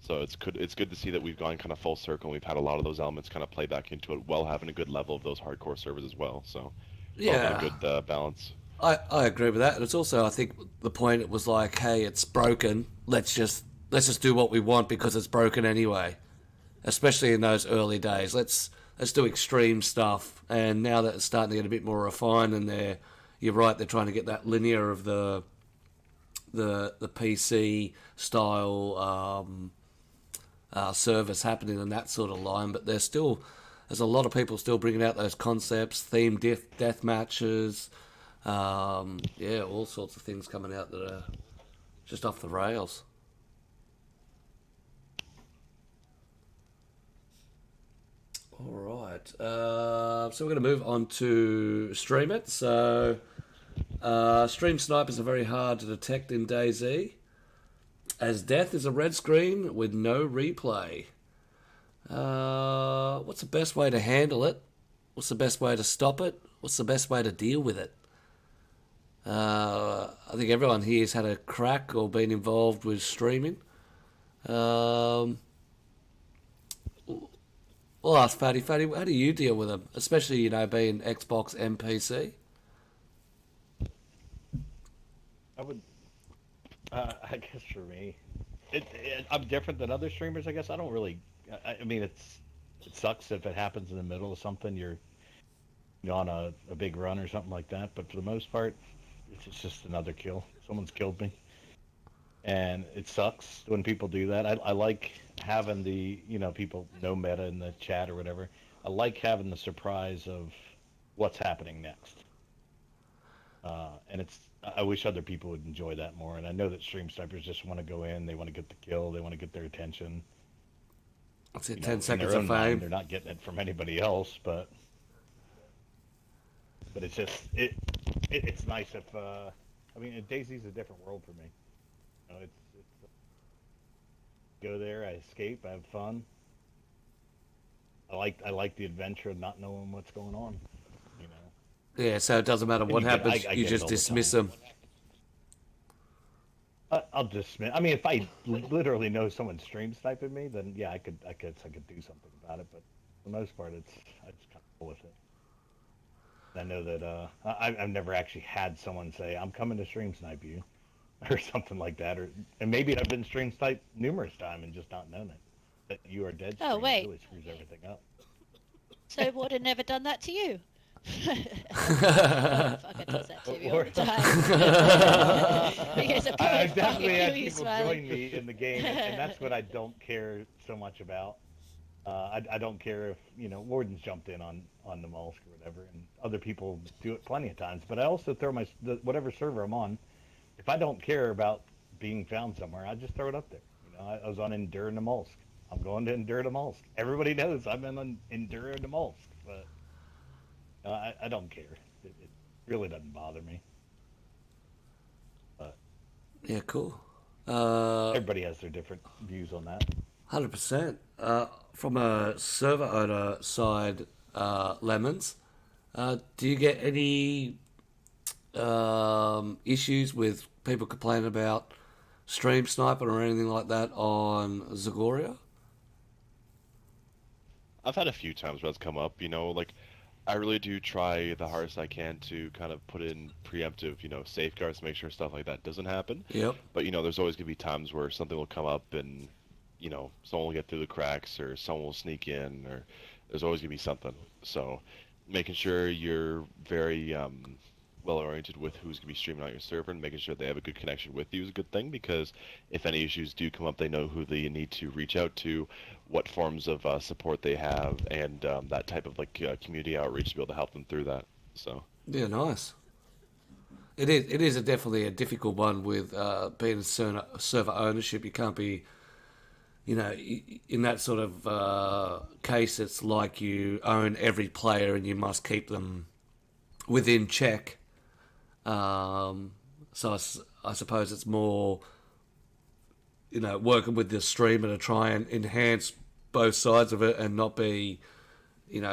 E: So it's good to see that we've gone kind of full circle and we've had a lot of those elements kind of play back into it while having a good level of those hardcore servers as well. So it's all been a good balance.
A: I agree with that. And it's also, I think, the point, it was like, hey, it's broken. Let's just do what we want because it's broken anyway. Especially in those early days. Let's do extreme stuff. And now that it's starting to get a bit more refined, and you're right, they're trying to get that linear of the PC style service happening in that sort of line. But there's a lot of people still bringing out those concepts, themed death matches. All sorts of things coming out that are just off the rails. All right. So we're going to move on to Stream It. So Stream Snipers are very hard to detect in DayZ, as death is a red screen with no replay. What's the best way to handle it? What's the best way to stop it? What's the best way to deal with it? I think everyone here has had a crack or been involved with streaming. We'll ask Fatty. Fatty, how do you deal with them? Especially, being Xbox and PC.
D: I would, I guess for me, I'm different than other streamers. I guess I don't really. I mean, it sucks if it happens in the middle of something. You're on a big run or something like that. But for the most part, it's just another kill. Someone's killed me, and it sucks when people do that. I like having the people know meta in the chat or whatever. I like having the surprise of what's happening next. And I wish other people would enjoy that more. And I know that stream snipers just want to go in, they want to get the kill, they want to get their attention.
A: That's it,
D: You
A: 10
D: know,
A: seconds
D: in their
A: of
D: own mind,
A: fame.
D: they're not getting it from anybody else, but it's just it's nice if I mean DayZ's a different world for me. You know, it's go there, I escape, I have fun. I like the adventure of not knowing what's going on. You know,
A: Yeah, so it doesn't matter what
D: you get-
A: happens,
D: I
A: you
D: get it
A: just
D: all the
A: dismiss
D: time.
A: them.
D: I'll dismiss. I mean, if I literally know someone's stream sniping me, then yeah, I could do something about it. But for the most part, I just kind of go with it. I know that I've never actually had someone say, "I'm coming to stream snipe you," or something like that, and maybe I've been stream sniped numerous times and just not known it. That you are dead.
B: Oh,
D: Stream
B: wait.
D: really screws everything up.
B: So would have never done that to you? Fucker does that to me all the time. Because I
D: I've
B: probably
D: definitely had
B: kill you
D: people
B: smiling.
D: join me in the game, and that's what I don't care so much about. I don't care if wardens jumped in on the mollusk or whatever, and other people do it plenty of times. But I also throw whatever server I'm on. If I don't care about being found somewhere, I just throw it up there. I was on Endure the Mollusk. I'm going to Endure the Mollusk. Everybody knows I'm on Endure the Mollusk, but I don't care. It really doesn't bother me. But
A: Yeah, cool.
D: everybody has their different views on that.
A: 100%. From a server owner side, Lemons, do you get any issues with people complaining about stream sniping or anything like that on Zagoria?
E: I've had a few times where that's come up, like I really do try the hardest I can to kind of put in preemptive, safeguards to make sure stuff like that doesn't happen.
A: Yep.
E: But, there's always going to be times where something will come up and, someone will get through the cracks or someone will sneak in or there's always going to be something. So making sure you're very well-oriented with who's going to be streaming on your server and making sure they have a good connection with you is a good thing because if any issues do come up, they know who they need to reach out to, what forms of support they have, and that type of community outreach to be able to help them through that. So
A: Yeah, nice. It is definitely a difficult one with being server ownership. You can't be, in that sort of case, it's like you own every player and you must keep them within check. So I suppose it's more, working with the streamer to try and enhance both sides of it and not be,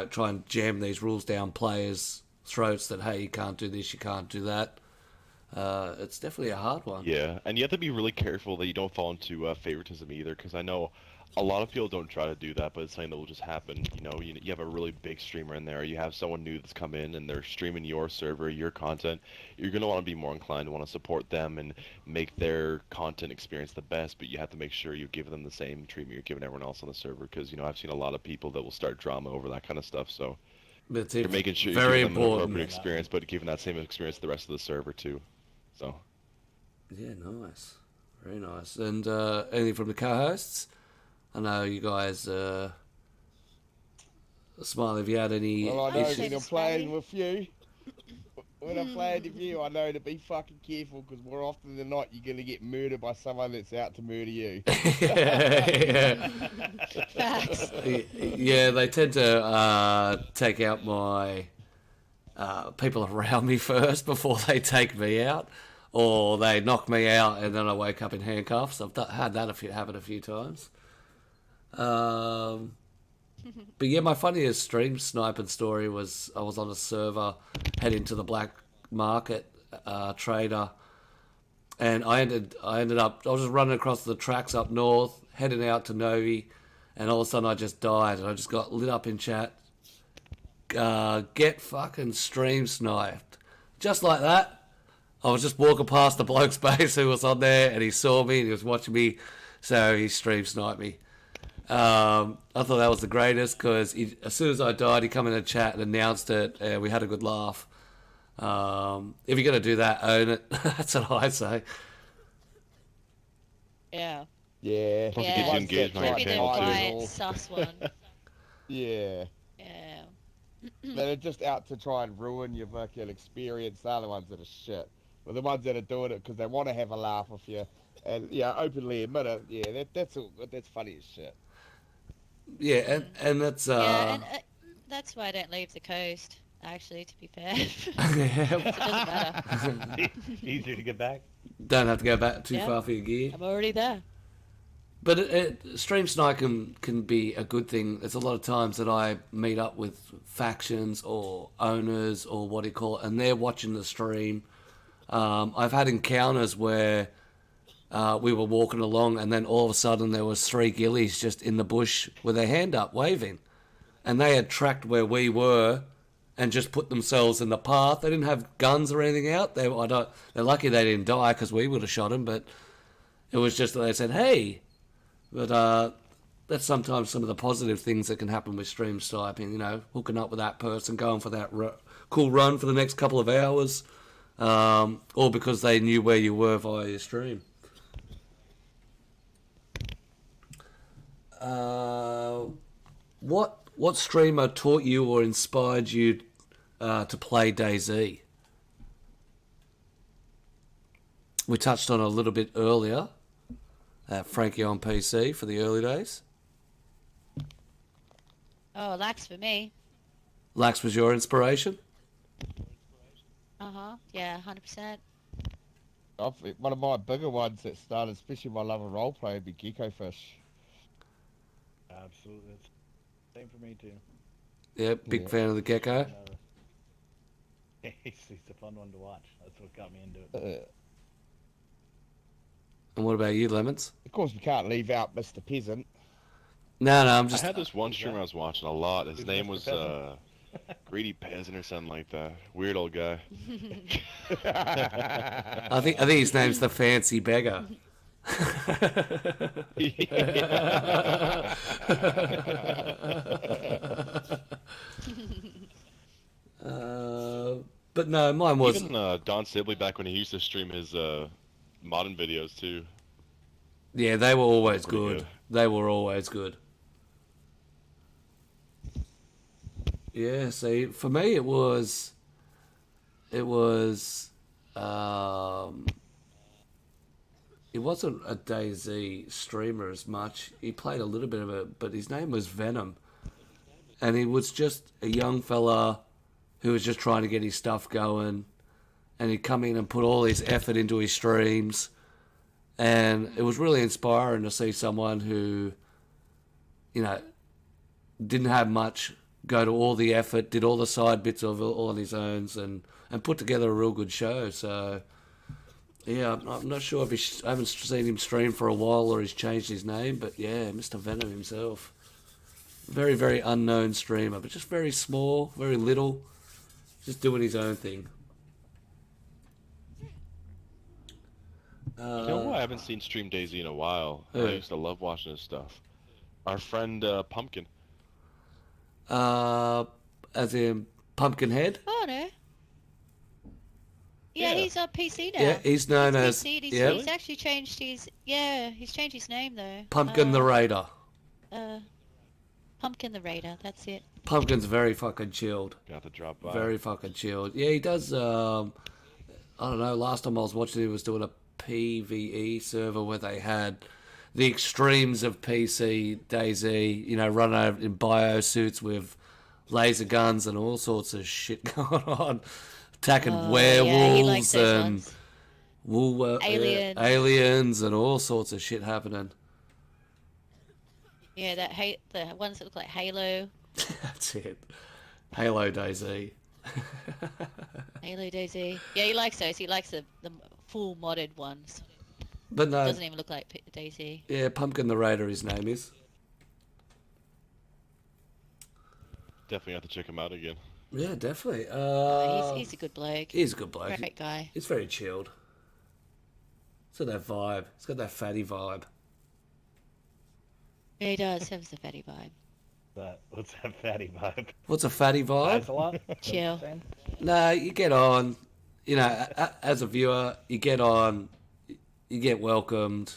A: try and jam these rules down players' throats that, hey, you can't do this, you can't do that. It's definitely a hard one.
E: yeah, and you have to be really careful that you don't fall into favoritism either, because I know a lot of people don't try to do that, but it's something that will just happen. You have a really big streamer in there, you have someone new that's come in and they're streaming your server, your content. You're going to want to be more inclined to want to support them and make their content experience the best, but you have to make sure you give them the same treatment you're giving everyone else on the server, because I've seen a lot of people that will start drama over that kind of stuff. So
A: But
E: you're
A: it's
E: making sure you're
A: very
E: giving them an
A: important.
E: appropriate experience, but giving that same experience to the rest of the server too. So
A: Yeah, nice. Very nice. And anything from the co-hosts? I know you guys, Smiley, have you had any
C: Well, I know
A: issues?
C: when I'm
B: Issues.
C: playing with you, when I'm playing with you, I know to be fucking careful because more often than not, you're going to get murdered by someone that's out to murder you.
A: yeah.
B: Facts.
A: Yeah, they tend to take out my people around me first before they take me out, or they knock me out and then I wake up in handcuffs. I've had that happen a few times. But yeah, my funniest stream sniping story was I was on a server heading to the black market trader, and I ended up I was just running across the tracks up north, heading out to Novi, and all of a sudden I just died and I just got lit up in chat. Get fucking stream sniped, just like that. I was just walking past the bloke's base who was on there, and he saw me and he was watching me, so he stream sniped me. I thought that was the greatest because as soon as I died, he come in the chat and announced it, and we had a good laugh. If you're gonna do that, own it. That's what I say.
B: Yeah.
C: Yeah.
E: Plus it
B: Yeah.
E: keeps you
C: Ones
E: engaged
C: that
E: on your
B: Maybe the
C: try
E: channel
C: to
E: too.
C: hide
B: quiet,
C: all-
B: sus one.
C: Yeah.
B: Yeah.
C: They're just out to try and ruin your fucking experience. They're the ones that are shit. But the ones that are doing it because they want to have a laugh with you, and openly admit it. Yeah, that's funny as shit.
A: Yeah, and that's
B: Yeah, and that's why I don't leave the coast. Actually, to be fair, it doesn't matter.
D: Easier to get back.
A: don't have to go back too
B: Yeah.
A: far for your gear.
B: I'm already there.
A: But stream snipe can be a good thing. There's a lot of times that I meet up with factions or owners or what do you call it, and they're watching the stream. I've had encounters where we were walking along, and then all of a sudden there was 3 ghillies just in the bush with their hand up, waving, and they had tracked where we were, and just put themselves in the path. They didn't have guns or anything out. They're lucky they didn't die because we would have shot them. But it was just that they said, "Hey." But that's sometimes some of the positive things that can happen with stream sniping. You know, hooking up with that person, going for that cool run for the next couple of hours, or because they knew where you were via your stream. What streamer taught you or inspired you to play DayZ? We touched on it a little bit earlier. Frankie on PC for the early days.
B: Oh, Lax for me.
A: Lax was your inspiration?
B: Yeah, 100%.
C: One of my bigger ones that started, especially my love of roleplay, would be Gecko Fish.
D: Absolutely. Same for me too.
A: Yeah, big fan of the gecko.
D: He's a fun one to watch. That's what got me into it.
A: And what about you, Lemons?
C: Of course, we can't leave out Mr. Peasant.
A: No, I'm
E: I
A: just...
E: had this one streamer I was watching a lot. His
D: Who's
E: name
D: Mr.
E: was
D: Peasant?
E: Greedy Peasant or something like that. Weird old guy.
A: I think his name's the Fancy Beggar. But no, mine was...
E: Even Don Sibley back when he used to stream his modern videos too.
A: Yeah, they were always
E: Pretty
A: good.
E: good.
A: They were always good. Yeah, see, for me it was it wasn't a DayZ streamer as much. He played a little bit of it, but his name was Venom. And he was just a young fella who was just trying to get his stuff going. And he'd come in and put all his effort into his streams. And it was really inspiring to see someone who, you know, didn't have much go to all the effort, did all the side bits of it all on his own, and put together a real good show. So, yeah, I'm not sure if I haven't seen him stream for a while or he's changed his name, but yeah, Mr. Venom himself. Very, very unknown streamer, but just very small, very little, just doing his own thing.
E: You know who I haven't seen stream DayZ in a while?
A: Who?
E: I used to love watching his stuff. Our friend Pumpkin.
A: As in Pumpkinhead?
B: Oh, no. Yeah,
E: Yeah.
B: he's on PC now.
A: Yeah, he's known as
B: He's actually changed his... Yeah, he's changed his name, though.
A: Pumpkin the Raider.
B: Pumpkin the Raider, that's it.
A: Pumpkin's very fucking chilled.
E: Got to drop by.
A: Very fucking chilled. Yeah, he does. I don't know. Last time I was watching, he was doing a PVE server where they had the extremes of PC DayZ. You know, running over in biosuits with laser guns and all sorts of shit going on, attacking
B: Yeah, he likes
A: werewolves
B: those
A: and
B: ones. Aliens.
A: aliens and all sorts of shit happening.
B: Yeah, the ones that look like Halo.
A: That's it. Halo DayZ.
B: Halo DayZ. Yeah, he likes those. He likes the full modded ones.
A: But no,
B: Doesn't even look like DayZ.
A: yeah, Pumpkin the Raider, his name is.
E: Definitely have to check him out again.
A: Yeah, definitely.
B: He's a good bloke.
A: He's a good bloke.
B: Great guy.
A: He's very chilled. It's got that vibe. It's got that fatty vibe.
B: Yeah, he does have the fatty vibe.
D: What's that fatty vibe?
A: What's a fatty
D: That's a
A: vibe?
D: lot.
B: Chill.
A: No, you get on. You know, as a viewer, you get on. You get welcomed.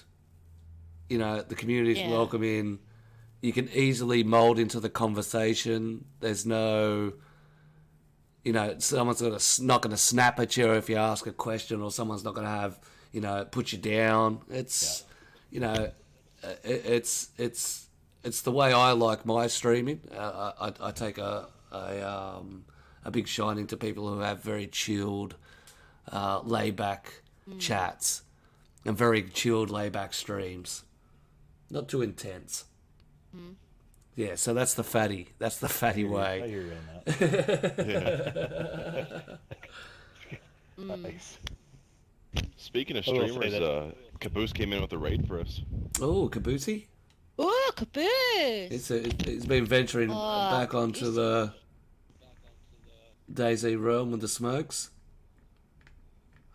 A: You know, the community's
B: Yeah.
A: welcoming. You can easily mold into the conversation. There's no, someone's not going to snap at you if you ask a question, or someone's not going to have, put you down. It's, it's the way I like my streaming. I take a big shine into people who have very chilled, laid-back chats and very chilled, laid-back streams. Not too intense. Mm. Yeah, so that's the fatty. That's the fatty way.
D: I hear you on that. Nice.
E: Speaking of streamers, Caboose came in with a raid for us.
A: Oh, Caboosey?
B: Oh, Caboose!
A: It's been venturing back onto the DayZ realm with the smokes.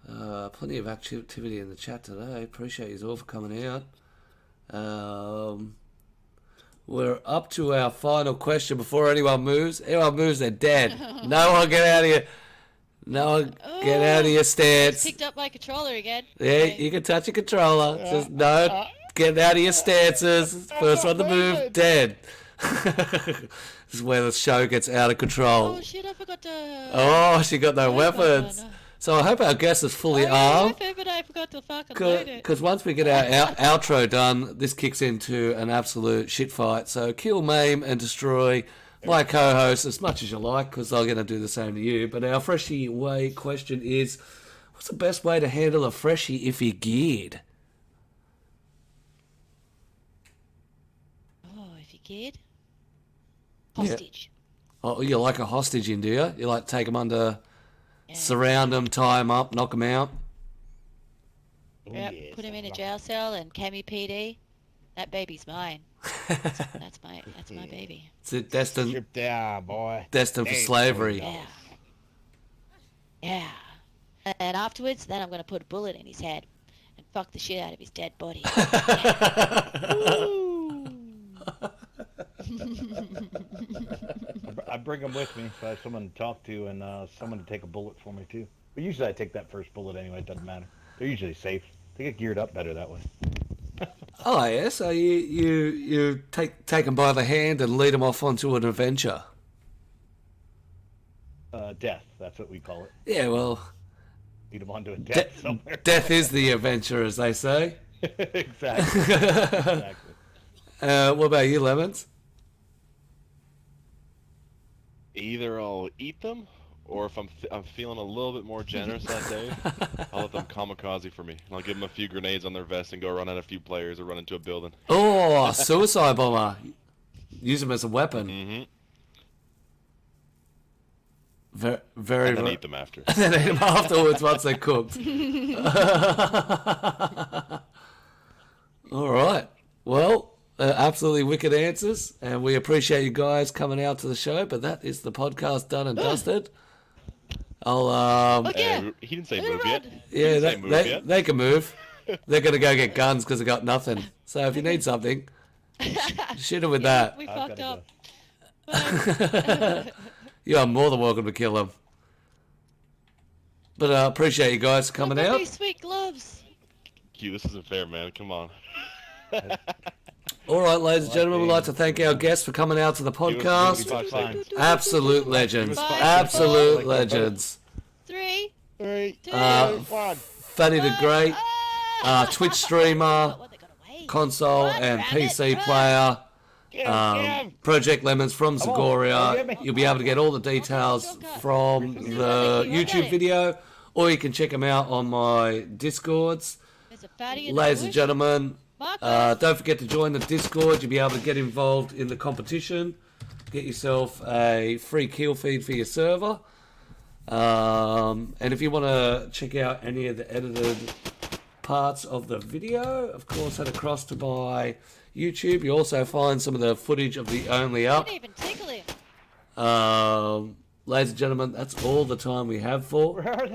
A: Plenty of activity in the chat today. Appreciate you all for coming out. We're up to our final question before anyone moves. Anyone moves, they're dead. No one get out of here. No one get out of your stance.
B: Picked up my controller again.
A: Yeah,
B: Okay.
A: you can touch your controller. Just no, get out of your stances. First one to move, dead. This is where the show gets out of control.
B: Oh shit, I forgot to...
A: Oh, she got no weapons.
B: No.
A: So I hope our guest is fully
B: I had
A: armed.
B: a weapon, but I forgot to fucking load it.
A: Because once we get our outro done, this kicks into an absolute shit fight. So kill, maim, and destroy my co-host as much as you like, because I'm going to do the same to you. But our freshie way question is, what's the best way to handle a freshie if you're geared?
B: Oh, if you're geared? Hostage.
A: Oh, you like a hostage in, do you? You like take them under,
B: Yeah.
A: surround them, tie them up, knock them out?
B: Yep, put him in a jail cell and Cammy PD. That baby's mine. That's my baby.
A: It's destined
C: Stripped down, boy.
A: for
C: Damn.
A: slavery.
B: Yeah. Yeah. And afterwards, then I'm going to put a bullet in his head and fuck the shit out of his dead body.
D: I bring them with me so I have someone to talk to and someone to take a bullet for me too. But usually I take that first bullet anyway. It doesn't matter. They're usually safe. They get geared up better that way.
A: Oh yeah, so you take them by the hand and lead them off onto an adventure.
D: Death. That's what we call it.
A: Yeah, well,
D: Lead them onto a death somewhere.
A: death is the adventure, as they say.
D: Exactly. Exactly.
A: What about you, Lemons?
E: Either I'll eat them, or if I'm feeling a little bit more generous that day, I'll let them kamikaze for me. And I'll give them a few grenades on their vest and go run at a few players or run into a building.
A: Oh, suicide bomber. Use them as a weapon.
E: Mm-hmm.
A: Very.
E: And then eat them after.
A: And then eat them afterwards once they're cooked. All right. Well, absolutely wicked answers, and we appreciate you guys coming out to the show. But that is the podcast done and dusted. I'll
B: Yeah.
E: He didn't say
B: Turn
E: move
B: around.
E: yet.
A: yeah,
E: Say move yet.
A: they can move. They're gonna go get guns because they got nothing. So if you need something, shoot them with that.
B: We
D: I've
B: fucked
D: gotta
B: up.
A: You are more than welcome to kill them. But I appreciate you guys coming
B: Look at
A: out.
B: these sweet gloves.
E: Q, this isn't fair, man. Come on.
A: All right, ladies and gentlemen, we'd like to thank our guests for coming out to the podcast.
D: Give us fine.
A: Absolute legends.
B: Bye.
A: Absolute
D: Bye.
A: legends.
B: 3,
C: 3,
B: 2,
C: 1.
A: Fanny the Great, Twitch streamer,
B: What, they got away?
A: console
B: Run,
A: and
B: rabbit,
A: PC
B: run.
A: player.
C: Get him.
A: Project Lemons from
D: on, get
A: Zagoria.
D: me.
A: You'll be able to get all the details from the YouTube video, or you can check them out on my Discords.
B: There's a fatty in the
A: Ladies and
B: bush.
A: gentlemen,
B: Marcus.
A: don't forget to join the Discord. You'll be able to get involved in the competition. Get yourself a free kill feed for your server. And if you want to check out any of the edited parts of the video, of course, head across to my YouTube. You also find some of the footage of the Only Up.
B: Didn't even tickle him.
A: Ladies and gentlemen, that's all the time we have for.
D: Where are they?